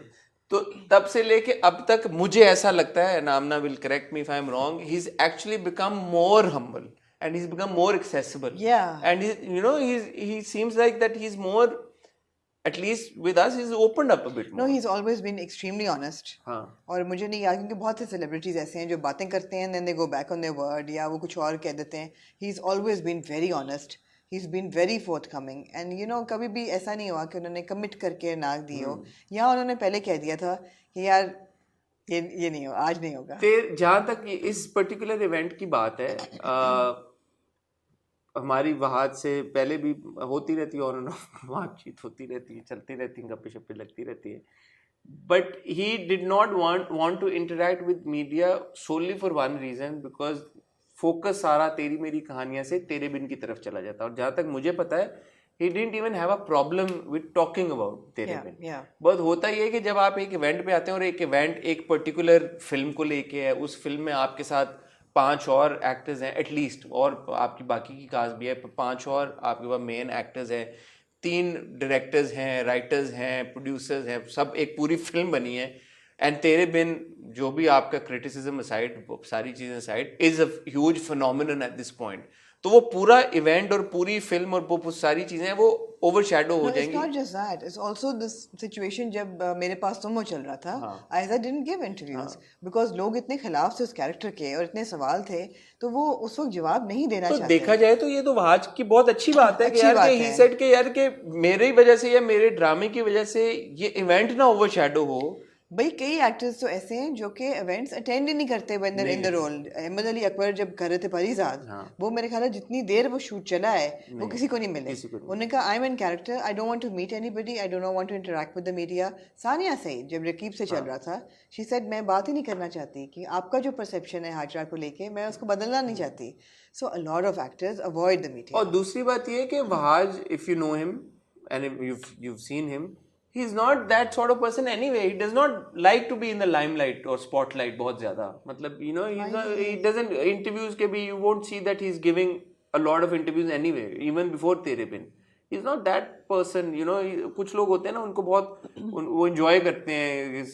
तो तब से लेके अब तक मुझे ऐसा लगता है, नामना will correct me if I'm wrong, he's actually become more humble and he's become more accessible. And he seems like that he's more, at least with us, he's opened up a bit more. No, he's always been extremely honest. और मुझे नहीं याद, क्योंकि बहुत से celebrities ऐसे हैं जो बातें करते हैं then they go back on their word, या वो कुछ और कह देते हैं. He's always been very honest. He's been very forthcoming. And कभी भी ऐसा नहीं हुआ कि उन्होंने कमिट करके नाक दी हो. यहाँ उन्होंने पहले कह दिया था कि यार ये नहीं हो, आज नहीं होगा. जहाँ तक इस पर्टिकुलर इवेंट की बात है, हमारी वहाज से पहले भी होती रहती है और बातचीत होती रहती है, चलती रहती है, गप्पे शप्पे लगती रहती है. But he did not want to interact with media solely for one reason, because focus सारा तेरी मेरी कहानियां से तेरे बिन की तरफ चला जाता है. और जहाँ तक मुझे पता है, he didn't even have a problem with talking about तेरे बिन. बहुत होता ही है कि जब आप एक इवेंट पे आते हैं और एक इवेंट एक पर्टिकुलर फिल्म को लेके है, उस फिल्म में आपके साथ 5 और एक्टर्स हैं एटलीस्ट, और आपकी बाकी की कास्ट भी है, 5 और आपके पास मेन एक्टर्स हैं, 3 डायरेक्टर्स हैं, राइटर्स हैं, प्रोड्यूसर्स हैं, सब एक पूरी फिल्म बनी है. एंड तेरे बिन जो भी आपका क्रिटिसिज्म असाइड, सारी चीज़ें aside, is a huge phenomenon at this point. तो वो पूरा इवेंट और पूरी फिल्म और वो सारी चीजें वो ओवरशैडो हो No, it's जाएंगी। not just that. It's also this situation जब मेरे पास सुमो चल रहा था, I didn't give interviews because लोग इतने खिलाफ थे उस कैरेक्टर के और इतने सवाल थे, तो वो उस वक्त जवाब नहीं देना तो चाहते। देखा जाए तो ये तो वहाज की बहुत अच्छी बात है कि अच्छी यार बात कि है। he said कि यार कि मेरी वजह से या मेरे ड्रामे की वजह से ये इवेंट ना ओवरशैडो हो। भाई कई एक्टर्स तो ऐसे हैं जो कि इवेंट्स अटेंड ही नहीं करते when they're in the role। Ahmad Ali Akbar जब कर रहे थे परिजाद, वो मेरे ख्याल है जितनी देर वो शूट चला है वो किसी को नहीं मिले। उन्होंने कहा I am in character, I don't want to meet anybody, I don't want to interact with the media. Sania Saeed जब रकीब से चल रहा था, शी सेड मैं बात ही नहीं करना चाहती कि आपका जो परसेप्शन है हाजरा को लेके मैं उसको बदलना नहीं चाहती। So a lot of actors avoid the media. और दूसरी बात ये है कि Wahaj, if you know him and you've seen him, he's not that sort of person anyway. He does not like to be in the limelight or spotlight बहुत ज्यादा। मतलब you know he doesn't interviews के भी you won't see that he's giving a lot of interviews anyway, even before तेरे बिन। He's not that person, you know। कुछ लोग होते हैं ना उनको बहुत वो enjoy करते हैं इस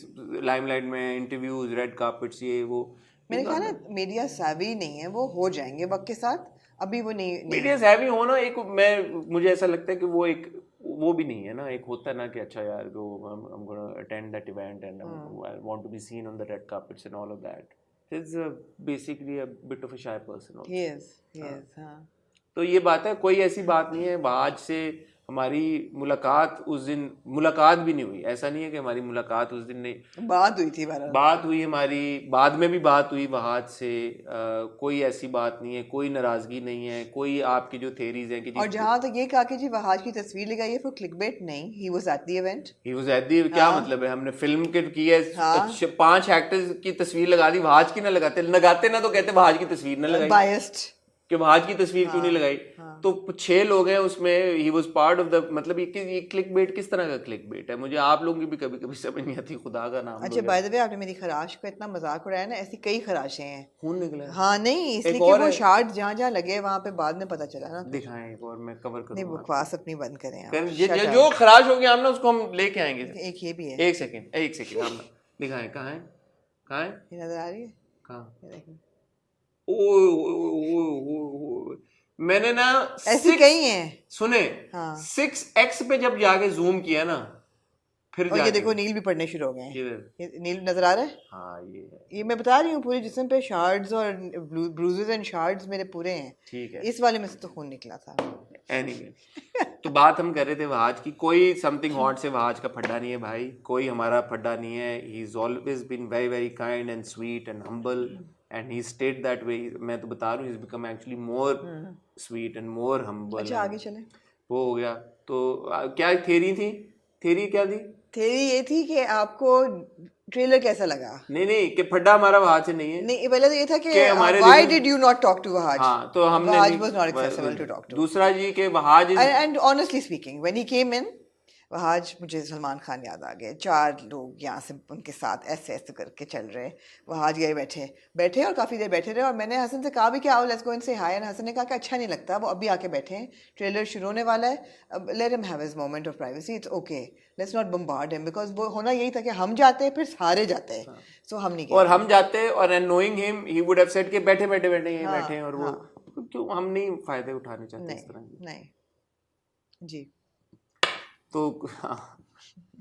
limelight में, interviews, red carpets, ये वो। मेरे ख्याल है मीडिया savvy नहीं है, वो हो जाएंगे वक्त के साथ, अभी वो नहीं। मीडिया savvy होना एक मुझे ऐसा लगता है कि वो एक वो भी नहीं है ना। एक होता है ना कि अच्छा यार go I'm going to attend that event and I want to be seen on the red carpets and all of that. He's basically a bit of a shy person also. Yes, हाँ। तो ये बात है, कोई ऐसी बात नहीं है। आज से हमारी मुलाकात उस दिन मुलाकात भी नहीं हुई। ऐसा नहीं है कि हमारी मुलाकात उस दिन नहीं, बात हुई थी, बात हुई हमारी, बाद में भी बात हुई वहाज से। कोई ऐसी बात नहीं है, कोई नाराजगी नहीं है, कोई आपकी जो थेरीज हैं कि और जहाँ तक ये कहा कि जी वहाज की तस्वीर लगाई है फॉर क्लिकबेट, नहीं, he was at the event. He was at the क्या मतलब है, हमने फिल्म के की है 5 एक्टर्स की तस्वीर लगा दी, वहाज की ना लगाते ना तो कहते वहाज की तस्वीर ना लगाई, बायस्ड कि वहाज की तस्वीर क्यों नहीं लगाई। तो 6 लोग हैं उसमें, he was part of the, मतलब ये क्लिकबेट किस तरह का क्लिकबेट है, मुझे आप लोगों की भी कभी कभी समझ नहीं आती, खुदा का नाम। अच्छा बाय द वे आपने मेरी खराश को इतना मजाक उड़ाया ना, ऐसी कई खराशें हैं। खून निकला है? हाँ नहीं, इसलिए कि वो शार्ट जहाँ लगे वहाँ पे बाद में पता चला ना। दिखाएं एक और, मैं कवर करूंगा। नहीं बकवास अपनी बंद करें आप। जो खराश होगी हम ना उसको हम लेके आएंगे। एक ये भी है, एक सेकंड हम दिखाएं। कहाँ है ये नजर आ रही है कहाँ? ओ मैंने ना ऐसी कई हैं, सुने। 6x पे जब जाके जूम किया ना, फिर और ये देखो नील भी पड़ने शुरू हो गए हैं। नील नजर आ रहा है? हाँ ये मैं बता रही हूँ, पूरे जिस्म पे शार्ड्स और ब्रूजेस एंड शार्ड्स मेरे पूरे हैं। ठीक है, इस वाले में से तो खून निकला था। एनीवे तो बात हम कर रहे थे वहाज की। कोई समथिंग हॉट से वहाज का फड्डा नहीं है भाई, कोई हमारा फड्डा नहीं है। He is always been very very kind and sweet and humble and he stayed that way। मैं तो बता रहा हूँ, he's become actually more sweet and more humble। अच्छा आगे चले, वो हो गया। तो क्या थेरी थी? थेरी क्या थी? थेरी ये थी कि आपको ट्रेलर कैसा लगा? नहीं कि फड्डा हमारा वहाज से नहीं है। नहीं पहले तो ये था कि why did you not talk to Wahaj? हाँ तो हमने Wahaj was not accessible to talk to। दूसरा जी के Wahaj and honestly speaking when he came in Wahaj, मुझे सलमान खान याद आ गए। 4 लोग यहाँ से उनके साथ ऐसे ऐसे करके चल रहे, वहाज गए बैठे और काफ़ी देर बैठे रहे। और मैंने हसन से कहा भी कि आओ लेट्स गो एंड से हाय, एंड हसन ने कहा कि अच्छा नहीं लगता, वो अभी आके बैठे हैं, ट्रेलर शुरू होने वाला है, अब let him have his moment of privacy, it's okay, let's not bombard him. Because वो होना यही था कि हम जाते हैं फिर सारे जाते हैं, सो हम नहीं गए। और हम जाते और knowing him he would have said कि बैठे यहीं बैठे हैं, और वो क्यों हम नहीं फायदे उठाने चाहते इस तरह की। नहीं जी। तो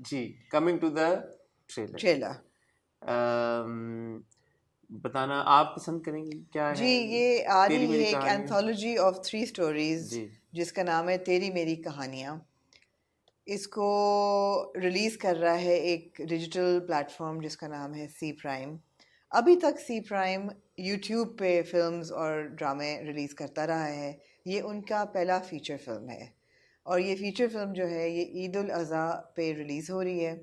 जी कमिंग टू द ट्रेलर, बताना आप पसंद करेंगे क्या जी है? ये आ रही है एक एंथोलॉजी ऑफ 3 स्टोरीज जिसका नाम है तेरी मेरी कहानियाँ। इसको रिलीज़ कर रहा है एक डिजिटल प्लेटफॉर्म जिसका नाम है सी प्राइम। अभी तक सी प्राइम यूट्यूब पे फिल्म्स और ड्रामे रिलीज़ करता रहा है, ये उनका पहला फीचर फिल्म है। और ये फीचर फिल्म जो है ये ईद उल अज़हा पे रिलीज़ हो रही है।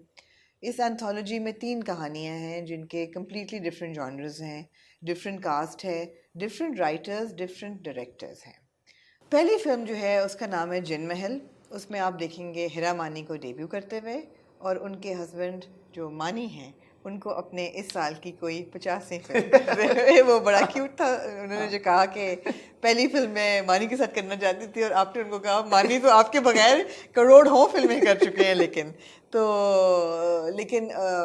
इस एंथोलॉजी में 3 कहानियाँ हैं जिनके कम्प्लीटली डिफरेंट जॉनर्स हैं, डिफरेंट कास्ट है, डिफरेंट राइटर्स, डिफरेंट डायरेक्टर्स हैं। पहली फिल्म जो है उसका नाम है जिन महल। उसमें आप देखेंगे हिरा मानी को डेब्यू करते हुए और उनके हस्बैंड जो मानी हैं उनको अपने इस साल की कोई 50वीं फिल्म वो बड़ा क्यूट था। उन्होंने जो कहा कि पहली फिल्म मैं मानी के साथ करना चाहती थी और आपने उनको कहा मानी तो आपके बगैर करोड़ों फिल्में कर चुके हैं, लेकिन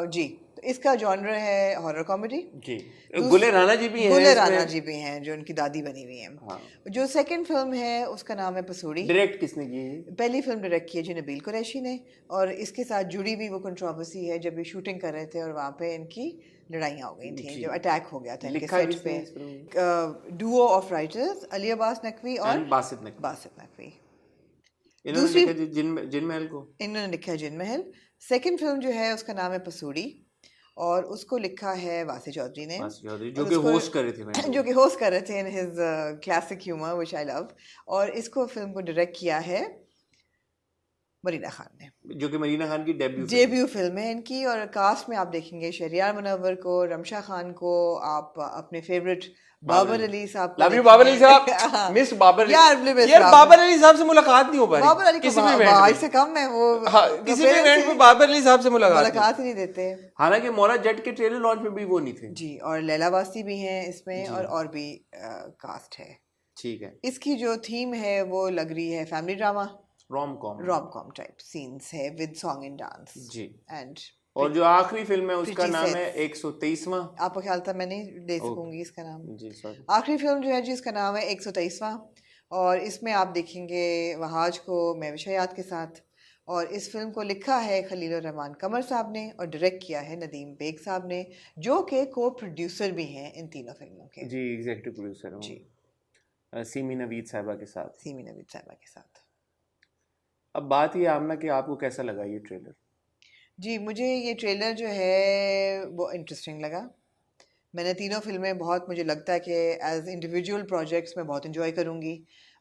जी इसका जॉनर है हॉरर कॉमेडी जी। गुले राणा जी भी हैं, गुले राणा जी भी हैं जो उनकी दादी बनी हुई हैं। हाँ। जो सेकंड फिल्म है उसका नाम है पसूड़ी। डायरेक्ट किसने की है? पहली फिल्म डायरेक्ट की है जी नबील कुरैशी ने, और इसके साथ जुड़ी भी वो कंट्रोवर्सी है जब ये शूटिंग कर रहे थे और वहाँ पे इनकी लड़ाइयाँ हो गई थी, जब अटैक हो गया था इनके सेट पे। Duo of writers Ali Abbas Naqvi और बासित नकवी। दूसरी जिन महल को इन्होंने लिखा है जिन महल। सेकंड फिल्म जो है उसका नाम है पसूड़ी और उसको लिखा है वासी चौधरी ने, जो कि होस्ट कर रहे थे जो कि होस्ट कर रहे थे in his classic humour which I love. और इसको फिल्म को डायरेक्ट किया है मरीना खान ने, जो कि मरीना खान की डेब्यू फिल्म है इनकी। और कास्ट में आप देखेंगे शहरियार मुनव्वर को, रमशा खान को, आप अपने फेवरेट बाबर अली साहब, लव यू बाबर अली साहब, मिस बाबर अली यार, बाबर अली साहब से मुलाकात नहीं हो पा रही। बाबर अली किसी भी इवेंट से कम है वो, किसी भी इवेंट में बाबर अली साहब से मुलाकात ही नहीं देते। हालांकि मोरा जट के ट्रेलर लॉन्च में भी वो नहीं थे जी। और लैला वासी भी हैं इसमें और भी कास्ट है। ठीक है। इसकी जो थीम है वो लग रही है family drama, rom com type scenes है विद सॉन्ग एंड डांस जी। एंड और जो आखिरी फिल्म है उसका नाम है 123वां। आपको ख्याल था मैं नहीं दे सकूंगी इसका नाम जी, सॉरी। आखिरी फिल्म जो है जी इसका नाम है 123वां और इसमें आप देखेंगे वहाज को महविश हयात के साथ। और इस फिल्म को लिखा है खलील रहमान कमर साहब ने और डायरेक्ट किया है नदीम बेग साहब ने, जो कि को प्रोड्यूसर भी हैं इन तीनों फिल्मों के। जी, एग्जीक्यूटिव प्रोड्यूसर जी। सीमी नवीद साहिबा के साथ। अब बात ये आमना कि आपको कैसा लगा ये ट्रेलर? जी, मुझे ये ट्रेलर जो है वो इंटरेस्टिंग लगा। मैंने तीनों फिल्में बहुत, मुझे लगता है कि एज इंडिविजुअल प्रोजेक्ट्स मैं बहुत इंजॉय करूँगी।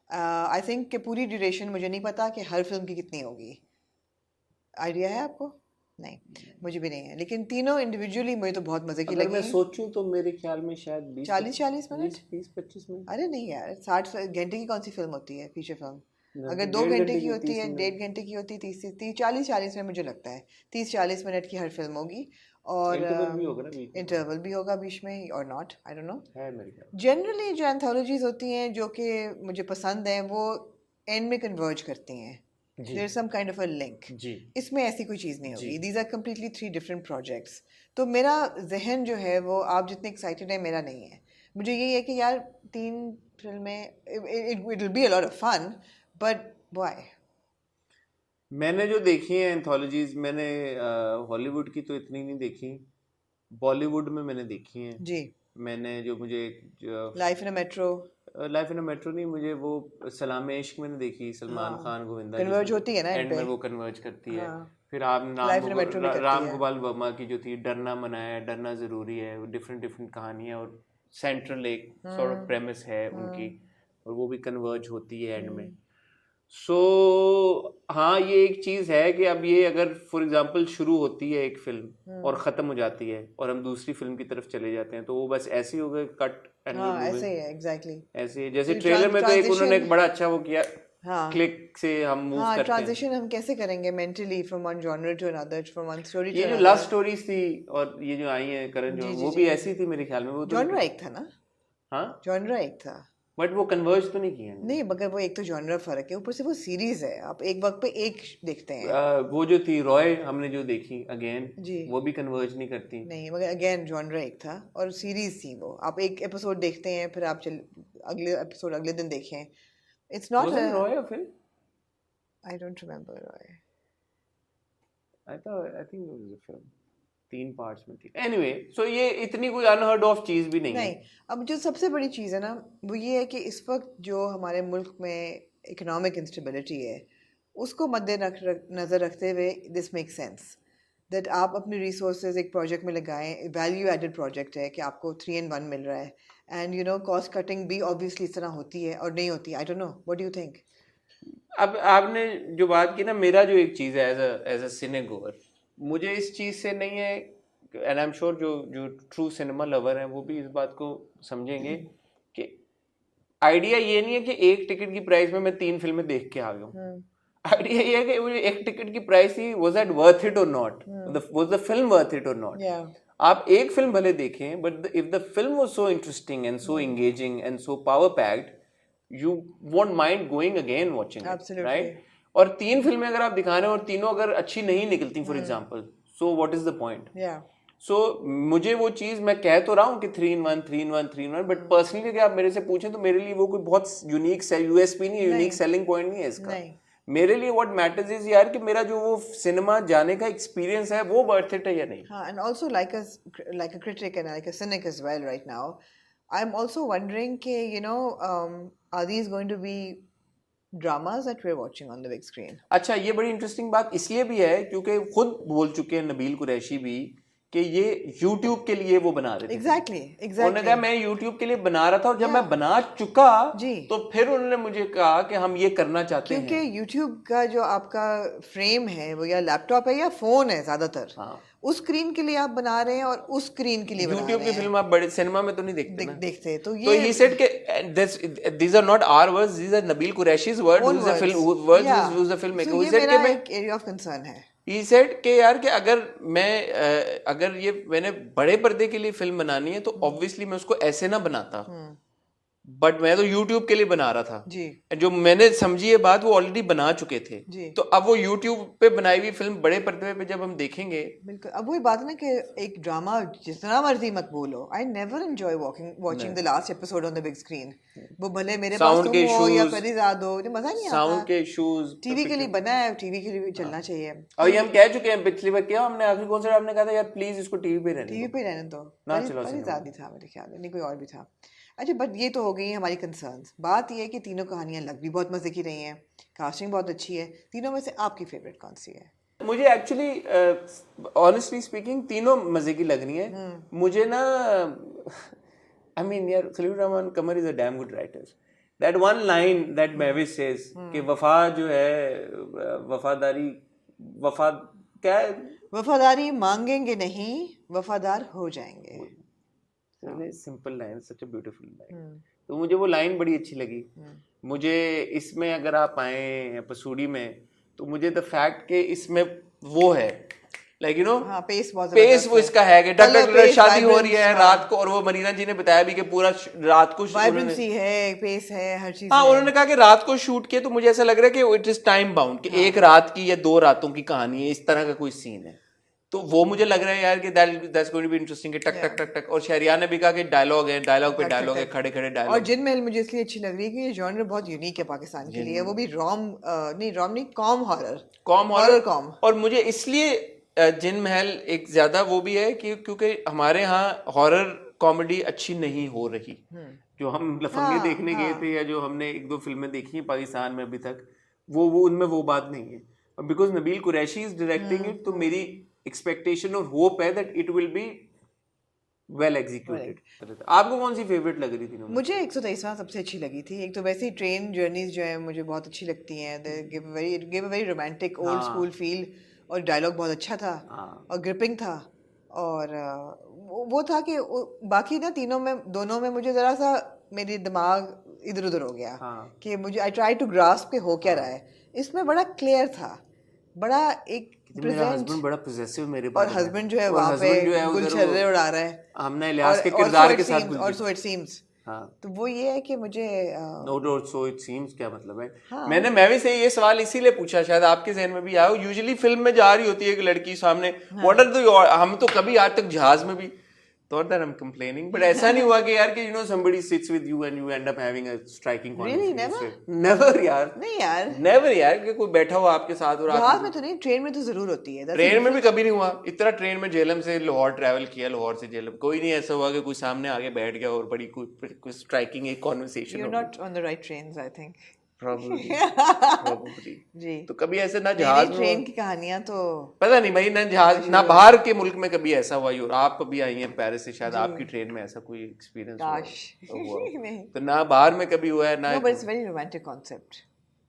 आई थिंक कि पूरी ड्यूरेशन मुझे नहीं पता कि हर फिल्म की कितनी होगी, आइडिया है आपको? नहीं, मुझे भी नहीं है, लेकिन तीनों इंडिविजुअली मुझे तो बहुत मजे की लगी। मैं सोचूं तो मेरे ख्याल में शायद 40 मिनट, 20-25 मिनट। अरे नहीं यार, 60 घंटे की कौन सी फिल्म होती है फीचर फिल्म? अगर 2 घंटे की होती है, 1.5 घंटे की होती है, 30-40 में मुझे लगता है 30-40 मिनट की हर फिल्म होगी। और इंटरवल भी होगा बीच में और not, I don't know. Generally जो एंथोलॉजीज होती हैं जो कि मुझे पसंद हैं वो एंड में कन्वर्ज करती हैं, there is some kind of a link. इसमें ऐसी कोई चीज़ नहीं होगी, these are completely 3 different projects. तो मेरा जहन जो है वो आप जितने एक्साइटेड है मेरा नहीं है। मुझे यही है कि यार 3 फिल्में, it will be a lot of fun, but why? मैंने जो देखी है एंथोलॉजीज, मैंने हॉलीवुड की तो इतनी नहीं देखी, बॉलीवुड में मैंने देखी हैं जी। मैंने जो मुझे लाइफ इन अ मेट्रो नहीं, मुझे वो सलाम इश्क मैंने देखी, सलमान खान गोविंदा कन्वर्ज होती है ना एंड में, वो कन्वर्ज करती है। फिर आप राम गोपाल वर्मा की जो थी डरना मनाया, डरना जरूरी है, डिफरेंट कहानियां और सेंट्रल एक सॉर्ट ऑफ प्रेमिस है उनकी, और वो भी कन्वर्ज होती है एंड में। सो हाँ, ये एक चीज़ है कि अब ये अगर फॉर एग्जांपल शुरू होती है एक फिल्म और ख़त्म हो जाती है और हम दूसरी फिल्म की तरफ चले जाते हैं, तो वो बस ऐसे ही हो गए, कट एंड ऐसे ही है, एग्जैक्टली ऐसे ही। जैसे ट्रेलर में तो एक उन्होंने एक बड़ा अच्छा वो किया, क्लिक से हम मूव करते हैं। ट्रांजिशन हम कैसे करेंगे mentally from one genre to another, from one story to ये जो लव स्टोरीज थी और ये जो आई है करण जौहर, वो भी ऐसी थी मेरे ख्याल में। वो जॉनर एक था ना? हाँ, जॉनर एक था, बट वो कन्वर्ज तो नहीं किए। नहीं, मगर वो एक तो जॉनर फर्क है, ऊपर से वो सीरीज है, आप एक वक्त पे एक देखते हैं। वो जो थी रॉय हमने जो देखी अगेन, वो भी कन्वर्ज नहीं करती। नहीं, मगर अगेन जॉनर एक था और सीरीज थी वो, आप एक एपिसोड देखते हैं फिर आप अगले एपिसोड अगले दिन देखें। इट्स नॉट रॉय और फिर I don't remember Roy, I think it was a film, 3 parts में थी। एनीवे, सो ये इतनी कोई अनहर्ड ऑफ चीज़ भी नहीं है। अब जो सबसे बड़ी चीज़ है ना वो ये है कि इस वक्त जो हमारे मुल्क में इकोनॉमिक इंस्टेबिलिटी है उसको मद्देनज़र रखते हुए दिस मेक सेंस दैट आप अपने रिसोर्सेज एक प्रोजेक्ट में लगाएं। वैल्यू एडेड प्रोजेक्ट है कि आपको 3 in 1 मिल रहा है, and you know cost cutting भी ऑब्वियसली इस तरह होती है और नहीं होती। I don't know, what do you think? अब आपने जो बात की ना, मेरा जो एक चीज़ है एज अ सिनेगोअर, मुझे इस चीज़ से नहीं है, एंड आई एम श्योर जो ट्रू सिनेमा लवर हैं वो भी इस बात को समझेंगे कि आइडिया ये नहीं है कि एक टिकट की प्राइस में मैं 3 फिल्में देख के आ गया हूँ। आइडिया ये है कि वो एक टिकट की प्राइस ही, वाज दैट वर्थ इट और नॉट, was the film worth it और नॉट। आप एक फिल्म भले देखें, but if the film was so interesting and so engaging and so power packed, you won't mind going again watching it, right? और 3 फिल्में अगर आप दिखा रहे हो और तीनों अगर अच्छी नहीं निकलती, for example, so what is the point? सो मुझे वो चीज मैं कह तो रहा हूँ कि 3-in-1, बट पर्सनली अगर आप मेरे से पूछें तो मेरे लिए वो कोई बहुत यूनिक यूएसपी नहीं है, यूनिक सेलिंग पॉइंट नहीं है इसका। मेरे लिए व्हाट मैटर्स इज यार कि मेरा जो वो सिनेमा जाने का एक्सपीरियंस है वो वर्थ इट है या नहीं। हाँ, and also like a critic and like a cynic as well right now, I am also wondering कि you know are these going to be dramas that we're watching on the big screen? अच्छा, ये बड़ी interesting बात इसलिए भी है क्योंकि खुद बोल चुके हैं नबील कुरैशी भी कि ये YouTube के लिए वो बना रहे थे। Exactly. उन्होंने कहा मैं YouTube के लिए बना रहा था और जब मैं बना चुका तो फिर उन्होंने मुझे कहा कि हम ये करना चाहते हैं। क्योंकि YouTube का जो आपका फ्रेम है वो या लैपटॉप है या फोन है ज्यादातर। उस स्क्रीन के लिए आप बना रहे हैं और उस स्क्रीन के लिए बना रहे हैं। YouTube की फिल्म आप बड़े सिनेमा में तो नहीं देखते ना। देखते तो ये he said कि these are not our words, these are Nabil Qureshi's words, who's the filmmaker. He said कि एक area of concern है। He said कि यार कि अगर ये मैंने बड़े पर्दे के लिए फिल्म बनानी है तो ऑब्वियसली मैं उसको ऐसे ना बनाता, बट मैं तो YouTube के लिए बना रहा था जी। जो मैंने समझी ये बात वो ऑलरेडी बना चुके थे जी। तो अब वो YouTube पे बनाई हुई फिल्म बड़े पर्दे पे जब हम देखेंगे, बिल्कुल। अब वही बात है ना कि एक ड्रामा जितना मर्जी मकबूल हो, I never enjoy watching the last episode on the big screen. वो भले मेरे पास तुम हो या परिजाद हो, मजा नहीं आता। साउंड के इश्यूज, टीवी के लिए बना है, टीवी के लिए चलना चाहिए। और ये हम कह चुके हैं पिछली बार, क्या हमने आखिरी कॉन्सर्ट आपने कहा था यार प्लीज इसको टीवी पे रहने दो, ना चलो। परिजाद ही था मेरे ख्याल में, नहीं कोई और भी था। अच्छा, बट ये तो हो गई हमारी कंसर्न्स। बात ये है कि तीनों कहानियां लग भी बहुत मजे की रही हैं, कास्टिंग बहुत अच्छी है। तीनों में से आपकी फेवरेट कौन सी है? मुझे एक्चुअली ऑनेस्टली स्पीकिंग तीनों मजे की लग रही है। मुझे ना आई मीन यार Khalil Rehman Qamar is a damn good writer. That one line that Mahwish says कि वफा जो है वफादारी मांगेंगे नहीं, वफादार हो जाएंगे। Simple line, such a beautiful line. तो मुझे वो लाइन बड़ी अच्छी लगी। मुझे इसमें अगर आप आए पसूड़ी में तो मुझे द फैक्ट के इसमें वो है लाइक यू नो पेस वो इसका है कि टक शादी हो रही है रात को, और वो मरीना जी ने बताया भी कि पूरा रात को वाइब्रेंसी है, पेस है, हर चीज। हाँ, उन्होंने कहा कि रात को शूट किया तो मुझे ऐसा लग रहा है कि इट इज टाइम बाउंड कि एक रात की या 2 रातों की कहानी है, इस तरह का कोई सीन है। तो वो मुझे लग रहा है यार कि that's going to be interesting कि टक टक टक टक। और शहरियार ने भी कहा कि डायलॉग है, डायलॉग पे डायलॉग है, खड़े खड़े डायलॉग। और जिन महल मुझे इसलिए अच्छी लग रही है कि ये जॉनर बहुत यूनिक है पाकिस्तान के लिए, वो भी रॉम नहीं कॉम हॉरर। और मुझे इसलिए जिन महल एक ज्यादा वो भी है कि क्योंकि हमारे यहाँ हॉरर कॉमेडी अच्छी नहीं हो रही। जो हम लफंगे देखने गए थे या जो हमने 1-2 फिल्में देखी हैं पाकिस्तान में अभी तक, वो उनमें वो बात नहीं है। और because Nabeel Qureshi is directing it, तो मेरी एक्सपेक्टेशन और होप है that it will be well executed. आपको कौन सी फेवरेट लग रही थी? मुझे 123वां सबसे अच्छी लगी थी। एक तो वैसे ही ट्रेन जर्नीज जो है मुझे बहुत अच्छी लगती हैं। They give a very romantic old school feel, और डायलॉग बहुत अच्छा था और ग्रिपिंग था। और वो था कि बाकी ना दोनों में मुझे जरा सा मेरी दिमाग इधर उधर हो गया कि मुझे आई ट्राई टू ग्रास्प के हो क्या रहा है। इसमें बड़ा क्लियर था, बड़ा एक मेरा हस्बैंड बड़ा पॉसेसिव मेरे बारे में, और हस्बैंड जो है वहाँ पे गुलछर्रे उड़ा रहा है। हमने इलियास के किरदार के साथ और सो इट सीम्स। तो वो ये है कि मुझे सो इट सीम्स क्या मतलब है? मैं भी से ये सवाल इसीलिए पूछा, शायद आपके ज़हन में भी आया। यूजुअली फिल्म में जा रही होती है एक लड़की सामने, व्हाट आर द, हम तो कभी आज तक जहाज में भी thought that I'm complaining, but ऐसा नहीं हुआ कि यार कि you know somebody sits with you and you end up having a striking conversation. Really? Never यार। नहीं यार। Never यार कि कोई बैठा हुआ आपके साथ और जहाज में तो नहीं, ट्रेन में तो जरूर होती है। ट्रेन में भी कभी नहीं हुआ। इतना ट्रेन में झेलम से लाहौर ट्रैवल किया, लाहौर से झेलम, कोई नहीं ऐसा हुआ कि कोई सामने आगे बैठ गया और बड़ी कोई स्ट्राइकिंग एक conversation. You're not on the right trains, I think. Probably. जी। तो कभी ऐसे ना जहाज में ट्रेन की कहानियां तो पता नहीं भाई, ना जहाज ना बाहर के मुल्क में कभी ऐसा हुआ ही। और आप कभी आई हैं पेरिस से, शायद आपकी ट्रेन में ऐसा कोई एक्सपीरियंस हुआ तो ना बाहर में कभी हुआ है ना। But it's very romantic concept,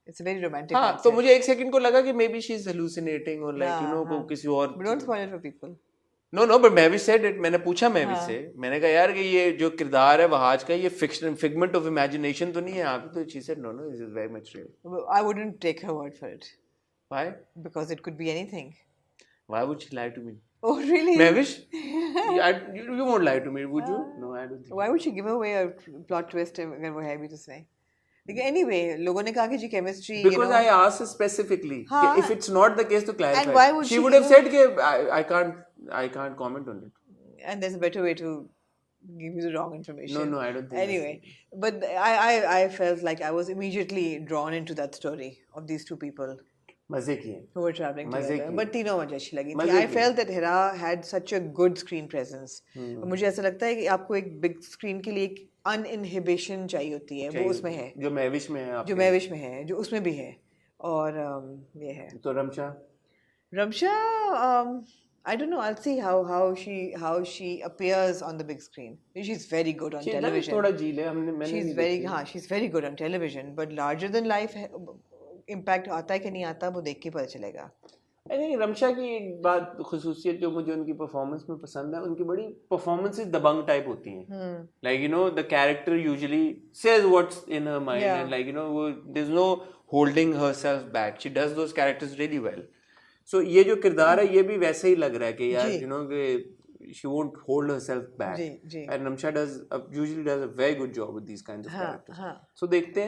it's very romantic. हाँ, तो मुझे एक सेकंड को लगा कि maybe she is hallucinating और लाइक यू नो किसी और। Don't spoil it for people. No but मैं भी सेड इट, मैंने पूछा मैं भी से, मैंने कहा यार कि ये जो किरदार है वहाज का, ये फिगमेंट ऑफ इमेजिनेशन तो नहीं है आप? तो she said no this is very much real. I wouldn't take her word for it. Why? Because it could be anything. Why would she lie to me? Oh really? Mavish? You won't lie to me, would you? No, I don't think. Why would she give away a plot twist अगर वो है भी तो सही? लेकिन anyway, लोगों ने कहा कि जी chemistry, because I asked specifically if it's not the case to clarify. And why would she would have said कि I can't comment on it. and there's a better way to give you the wrong information. No, I don't think. Anyway, but I felt like I was immediately drawn into that story of these two people मजे किए who were traveling together. But तीनों मुझे अच्छी लगी थी. मजे I felt that Hira had such a good screen presence. और मुझे ऐसा लगता है कि आपको एक big screen के लिए एक uninhibition चाहिए होती है. वो उसमें है. जो मैविश में है आपके. जो मैविश में है, जो उसमें भी है. और ये है. तो Ramsha I don't know. I'll see how she appears on the big screen. She's very good on television. थोड़ा झील है मैंने she's very good on television. But larger than life impact आता है कि नहीं आता वो देख के पता चलेगा. I think रमशा की एक बात खुसूसियत जो मुझे उनकी परफॉर्मेंस में पसंद है, उनकी बड़ी परफॉर्मेंसेस दबंग टाइप होती हैं. Like you know the character usually says what's in her mind and like you know there's no holding herself back. She does those characters really well. So ये जो किरदार है ये भी वैसे ही लग रहा है कि यार you know she won't hold herself back. And Ramsha usually does a very good job with these kinds of characters. So देखते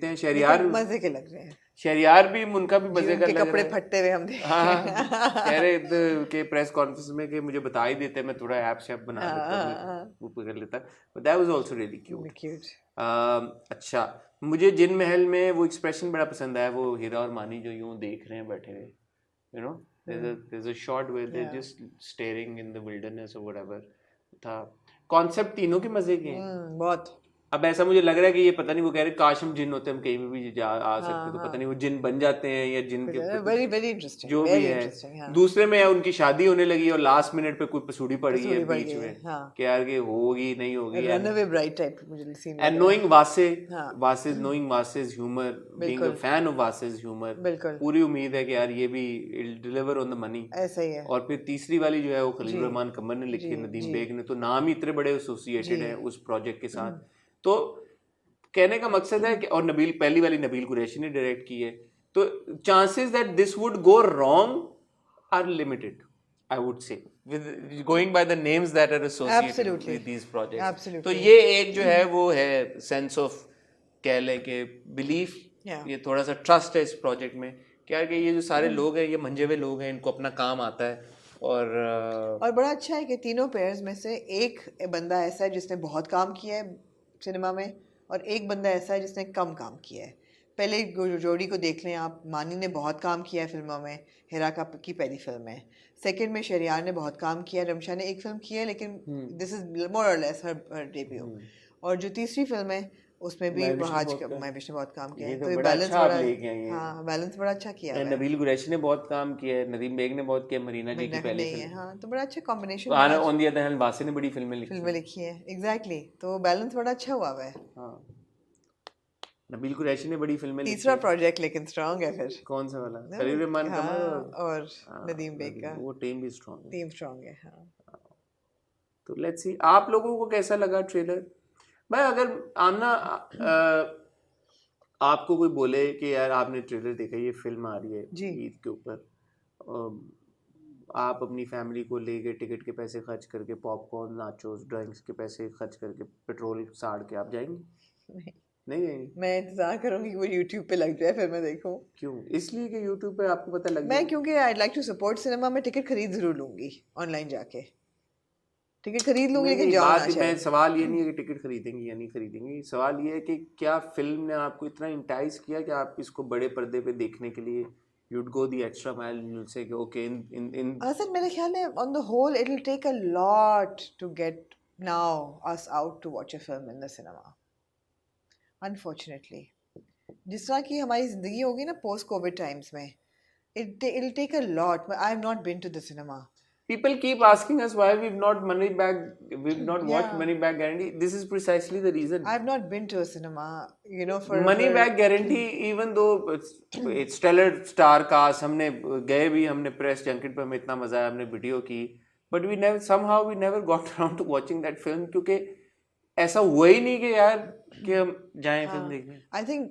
हैं शहरियार मजे के लग रहे हैं. शहरियार भी उनका भी मजे का लग रहा है. कपड़े फटते हुए हम देख कह रहे के प्रेस कॉन्फ्रेंस में कि मुझे बता ही देते मैं थोड़ा ऐप शैप बना देता वो कर लेता. But that was also really cute. अच्छा मुझे जिन महल में वो एक्सप्रेशन बड़ा पसंद आया, वो हीरा और मानी जो यूं देख रहे हैं बैठे हुए. You know, there's a shot where they're just staring in the wilderness or whatever. था कॉन्सेप्ट तीनों के मजे के हैं. बहुत. अब ऐसा मुझे लग रहा है कि ये पता नहीं वो कह रहे काश हम जिन होते हम कहीं भी आ सकते तो पता नहीं वो जिन बन जाते हैं या जिन के very very interesting जो भी है. दूसरे में उनकी शादी होने लगी और लास्ट मिनट पे कोई पसूड़ी पड़ गई है बीच में कि यार ये होगी नहीं होगी. Runaway Bride type मुझे scene. And knowing knowing Vase's humor, being a fan of Vase's humor, पूरी उम्मीद है कि यार ये भी deliver on the money. ऐसा ही है. और फिर तीसरी वाली जो है वो खलील रहमान कमर ने लिखी है, नदीम बेग ने, तो नाम ही इतने बड़े एसोसिएटेड हैं उस प्रोजेक्ट के साथ. तो कहने का मकसद है कि और पहली वाली नबील कुरैशी ने डायरेक्ट की है, तो chances that this would go wrong are limited, I would say, with going by the names that are associated with these projects. तो ये एक जो है वो है सेंस ऑफ कह ले के बिलीफ, ये थोड़ा सा ट्रस्ट है इस प्रोजेक्ट में क्या कि ये जो सारे लोग हैं ये मंजे हुए लोग हैं, इनको अपना काम आता है. और बड़ा अच्छा है कि तीनों पेयर्स में से एक बंदा ऐसा है जिसने बहुत काम किया है सिनेमा में और एक बंदा ऐसा है जिसने कम काम किया है. पहले जोड़ी को देख लें आप, मानी ने बहुत काम किया है फिल्मों में, हिरा की पहली फिल्म है. सेकंड में शहरियार ने बहुत काम किया है, रमशा ने एक फिल्म की है लेकिन दिस इज मोर और लेस हर डेब्यू. और जो तीसरी फिल्म है उसमें भी महविश ने बहुत काम किया है. तो बैलेंस बड़ा अच्छा किया है. नबील कुरैशी ने बहुत काम किया है, नदीम बेग ने बहुत किया, मरीना जी की पहली फिल्म. हाँ, तो बड़ा अच्छा combination. On the other hand वासे ने बड़ी फिल्में लिखी है. एग्जैक्टली, तो बैलेंस बड़ा अच्छा हुआ है. नबील कुरैशी ने बड़ी फिल्में लिखी. तीसरा प्रोजेक्ट लेकिन स्ट्रांग है. फिर कौन सा वाला? खलील रहमान कमर और नदीम बेग का. वो टीम भी स्ट्रांग है. तो लेट्स सी आप लोगों को कैसा लगा ट्रेलर. भाई अगर आमना आपको कोई बोले कि यार आपने ट्रेलर देखा, ये फिल्म आ रही है ईद के ऊपर, आप अपनी फैमिली को लेके टिकट के पैसे खर्च करके, पॉपकॉर्न, नाचोस, ड्रिंक्स के पैसे खर्च करके, पेट्रोल साड़ के आप जाएंगे? नहीं जाएंगे. मैं इंतजार करूंगी कि वो YouTube पे लग जाए फिर मैं देखूं. क्यों? इसलिए कि YouTube पे आपको पता लग मैं क्योंकि I like to support cinema में टिकट खरीद जरूर लूंगी. ऑनलाइन जाके टिकट खरीद लूंगी लेकिन मैं सवाल ये नहीं है कि टिकट खरीदेंगी या नहीं खरीदेंगी. सवाल ये है कि क्या फिल्म ने आपको इतना इंटाइज किया कि आप इसको बड़े पर्दे पे देखने के लिए you'd go the extra mile and you'll say okay in Asad, मेरे ख्याल है on the whole it'll take a lot to get now us out to watch a film in the cinema, unfortunately. जिस तरह की हमारी जिंदगी होगी ना post COVID times में, it'll take a lot. I have not been to the cinema. People keep asking us why we've not watched Money Back Guarantee. This is precisely the reason. I've not been to a cinema, you know, for Money Back Guarantee. Even though it's stellar star cast, हमने गए भी, हमने press junket पे हमें इतना मजा आया, हमने वीडियो की, but we never got around to watching that film क्योंकि ऐसा हुआ ही नहीं कि यार कि हम जाएं फिल्म देखने. I think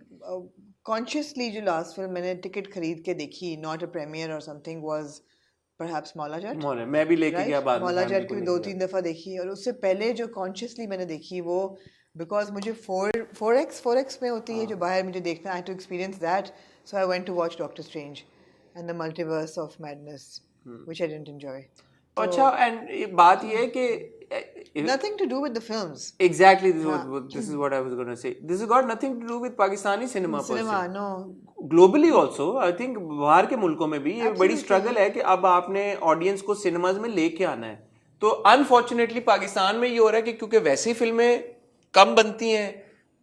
consciously जो last film मैंने टिकट खरीद के देखी, not a premiere or something, was perhaps Maula Jatt. मैं भी लेके गया बाद में. मौला जट की 2-3 दफा देखी और उससे पहले जो कॉन्शियसली मैंने देखी वो बिकॉज मुझे 4X में होती है जो बाहर मुझे देखना, I had to experience that, so I went to watch Doctor Strange and the Multiverse of Madness which I didn't enjoy. अच्छा, एंड बात ये है कि nothing to do with the films. Exactly, this is what I was going to say. This has got nothing to do with Pakistani cinema. No. Globally also, I think बाहर के मुल्कों में भी ये बड़ी स्ट्रगल है कि अब आपने ऑडियंस को सिनेमाज में लेके आना है. तो अनफॉर्चुनेटली पाकिस्तान में ये हो रहा है कि क्योंकि वैसे ही फिल्में कम बनती हैं,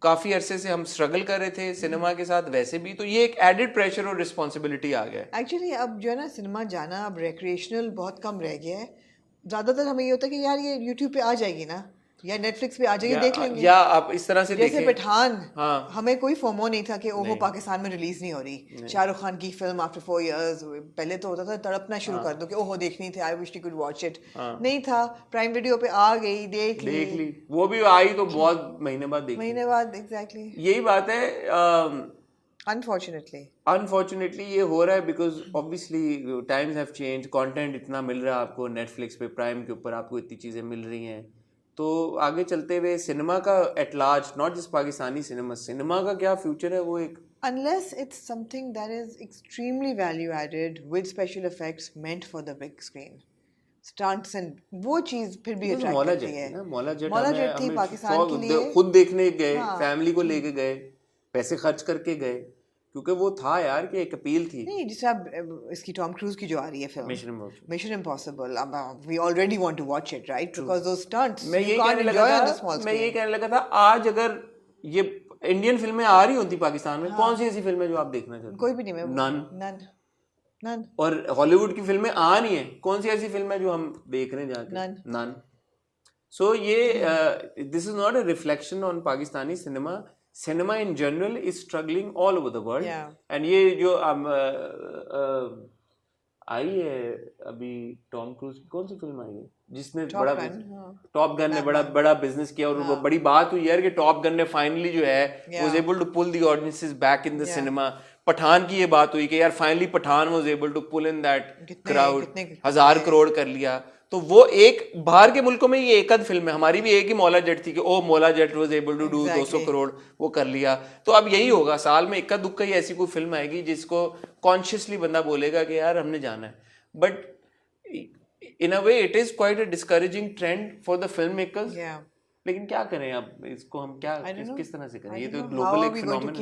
काफी अरसे से हम स्ट्रगल कर रहे थे सिनेमा के साथ वैसे भी, तो ये एक एडेड प्रेशर और रिस्पॉन्सिबिलिटी आ गया है. एक्चुअली अब जो है ना सिनेमा जाना अब रिक्रिएशनल बहुत कम रह गया है. ज़्यादातर हमें ये होता है कि यार ये यूट्यूब पे आ जाएगी ना या नेटफ्लिक्स पे आ जाएगी, देख लेंगे. या आप इस तरह से जैसे पठान, हाँ. हमें कोई फोमो नहीं था कि ओहो पाकिस्तान में रिलीज नहीं हो रही. शाहरुख खान की फिल्म आफ्टर 4 years, पहले तो होता था तड़पना शुरू कर दो कि ओहो देखनी थी, I wish you could watch it. नहीं था, प्राइम वीडियो पे आ गई, देख ली. वो भी आई तो बहुत महीने बाद देखी. महीने बाद, एग्जैक्टली यही बात है. अनफॉर्चुनेटली ये हो रहा है because obviously times have change. Content इतना मिल रहा है आपको नेटफ्लिक्स पे, प्राइम के ऊपर आपको इतनी चीज़ें मिल रही हैं. तो आगे चलते हुए सिनेमा का at large, not just Pakistani cinema का क्या फ्यूचर है वो एक, unless it's something that is extremely value added with special effects meant for the big screen, stunts and वो चीज फिर भी अट्रैक्ट करती है. मौला जेट थी पाकिस्तान के लिए, खुद देखने गए, फैमिली को लेके गए, पैसे खर्च करके गए, क्योंकि वो था यार कि एक अपील थी. नहीं जैसे अब इसकी टॉम क्रूज की जो आ रही है film Mission Impossible, we already want to watch it right because those stunts. मैं ये कहने लगा था आज अगर ये इंडियन फिल्में आ रही होती पाकिस्तान में, कौन सी ऐसी फिल्में जो आप देखना चाहते? कोई भी नहीं. नन. और हॉलीवुड की फिल्में आ रही हैं, कौन सी ऐसी फिल्में जो हम देखने जाते? नन. सो ये this is not a reflection on Pakistani cinema. Cinema in general is struggling all over the world. And ये जो आई है अभी टॉम क्रूज की कौन सी फिल्म आई है जिसने टॉप गन ने बड़ा बिजनेस किया, और बड़ी बात हुई यार कि टॉप गन ने फाइनली जो है was able to pull the audiences back in the cinema. Pathan की ये बात हुई कि यार finally Pathan was able to pull in that crowd, 1000 crore कर लिया. तो वो एक बाहर के मुल्कों में ये एक आध फिल्म है, हमारी भी एक ही मौला जट थी कि oh Maula Jatt was able to do 200 crore, वो कर लिया. तो अब यही होगा, साल में इक्का दुक्का ही ऐसी कोई फिल्म आएगी जिसको कॉन्शियसली बंदा बोलेगा कि यार हमने जाना है. But in a way it is quite a discouraging trend for the film makers. लेकिन क्या करें अब, इसको हम क्या किस तरह से करें? ये तो ग्लोबल एक फिनोमेनन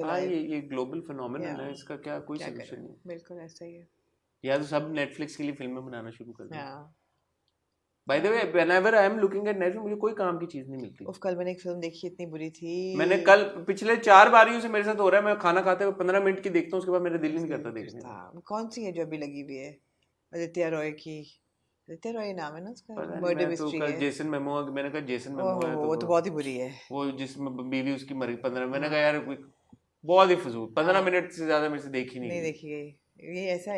है. ये ग्लोबल फिनोमेनन है, इसका क्या कोई सॉल्यूशन नहीं. बिल्कुल ऐसा ही है. या तो सब नेटफ्लिक्स के लिए फिल्में बनाना शुरू कर दें. By the way whenever I am looking at Netflix मुझे कोई काम की चीज नहीं मिलती. कल मैंने एक फिल्म देखी, इतनी बुरी थी. मैंने कल पिछले 4 बारियों से मेरे साथ हो रहा है, मैं खाना खाते हुए 15 मिनट की देखता हूँ, उसके बाद मेरा दिल ही नहीं करता देखने का. कौन सी है जो अभी लगी हुई है? आदित्य रॉय की. आदित्य रॉय नाम है ना उसका, मर्डर मिस्ट्री है. जेसन मोमोआ, मैंने कहा जेसन मोमोआ है, वो तो बहुत ही बुरी है. वो जिसमें बीवी उसकी मरी 15, मैंने कहा यार बहुत ही फजूल, 15 मिनट से ज्यादा मेरे से देखी नहीं देखी गई. ये ऐसा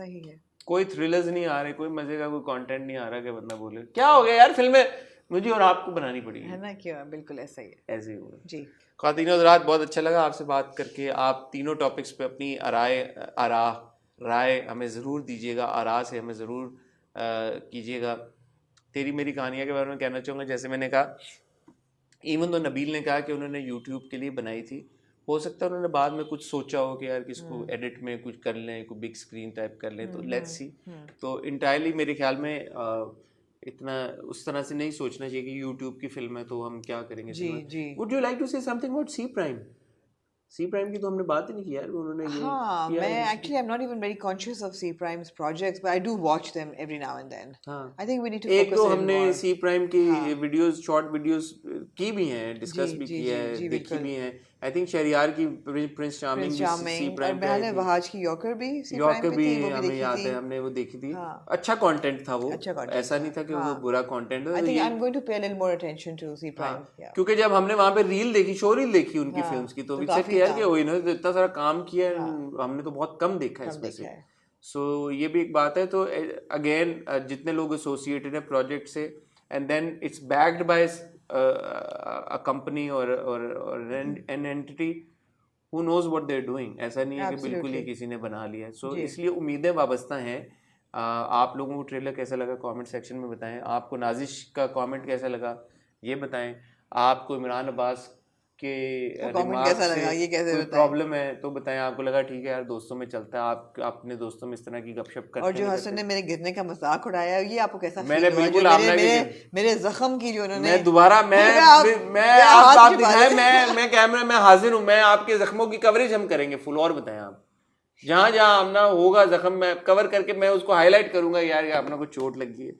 ही है. कोई थ्रिलर्स नहीं आ रहे, कोई मजे का कोई कंटेंट नहीं आ रहा कि बंदा बोले क्या हो गया यार, फिल्में मुझे और आपको बनानी पड़ेगी, है ना? क्यों, बिल्कुल ऐसा ही है. ऐसे ही हुआ जी. ख़वातीन हज़रात, बहुत अच्छा लगा आपसे बात करके. आप तीनों टॉपिक्स पे अपनी राय हमें ज़रूर दीजिएगा, आरा से हमें ज़रूर कीजिएगा. तेरी मेरी कहानियाँ के बारे में कहना चाहूँगा, जैसे मैंने कहा, इवन तो नबील ने कहा कि उन्होंने यूट्यूब के लिए बनाई थी, हो सकता है उन्होंने बाद में कुछ सोचा हो कि यार किसको एडिट में कुछ कर लें, कोई बिग स्क्रीन टाइप कर लें, तो लेट्स सी. तो इंटायरली मेरे ख्याल में इतना उस तरह से नहीं सोचना चाहिए कि यूट्यूब की फिल्म है तो हम क्या करेंगे. Would you like to say something about C Prime की तो हमने बात ही नहीं की यार. उन्होंने मैं actually I am not even very conscious of C Prime's projects, but I do watch them every now and then. I think we need to focus. एक तो हमने सी प्राइम की वीडियोस, शॉर्ट वीडियोस की भी हैं, discuss भी की है, देखी भी हैं. आई थिंक शहरियार की प्रिंस चार्मिंग सी प्राइम पे, मैंने वहाज की यॉर्कर भी हमें याद है, हमने वो देखी थी. अच्छा कंटेंट था वो, ऐसा नहीं था कि वो बुरा कंटेंट था. I think I am going to pay a little more attention to see prime, क्योंकि जब हमने वहां पे रील देखी, शो रील देखी उनकी फिल्म्स की, तो वी सेड कि यार कि इन्होंने इतना सारा काम किया, हमने तो बहुत कम देखा है इसमें से. सो ये भी एक बात है. तो अगेन जितने लोग एसोसिएटेड है प्रोजेक्ट से, and then it's backed by a company or an entity who knows what they're doing. ऐसा नहीं है कि बिल्कुल ही किसी ने बना लिया है. So इसलिए उम्मीदें वाबस्ता हैं. आप लोगों को ट्रेलर कैसा लगा कमेंट सेक्शन में बताएं. आपको नाजिश का कमेंट कैसा लगा ये बताएं. आपको इमरान अब्बास कि कमेंट कैसा लगा, ये कैसे बताएं? प्रॉब्लम है तो बताएं, आपको लगा ठीक है यार दोस्तों में चलता है, आप अपने दोस्तों में इस तरह की गपशप करते हैं। और जो हसन ने मेरे गिरने का मजाक उड़ाया, ये आपको कैसा मैंने बिल्कुल मेरे जख्म की जो उन्होंने, मैं दोबारा मैं आप दिखाएं, मैं कैमरा में हाजिर हूँ, मैं आपके जख्मों की कवरेज हम करेंगे फुल। और बताएं आप, जहां जहां आमना होगा जख्म मैं कवर करके मैं उसको हाईलाइट करूंगा यार ये आपना को चोट लगी है।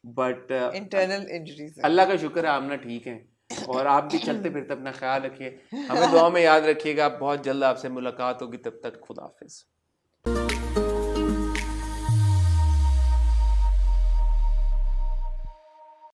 बट इंटरनल इंजरीज, अल्लाह का शुक्र है आमना ठीक है। और आप भी चलते फिरते अपना ख्याल रखिए, हमें दुआ में याद रखिएगा। बहुत जल्द आपसे मुलाकात होगी, तब तक खुदा हाफिज।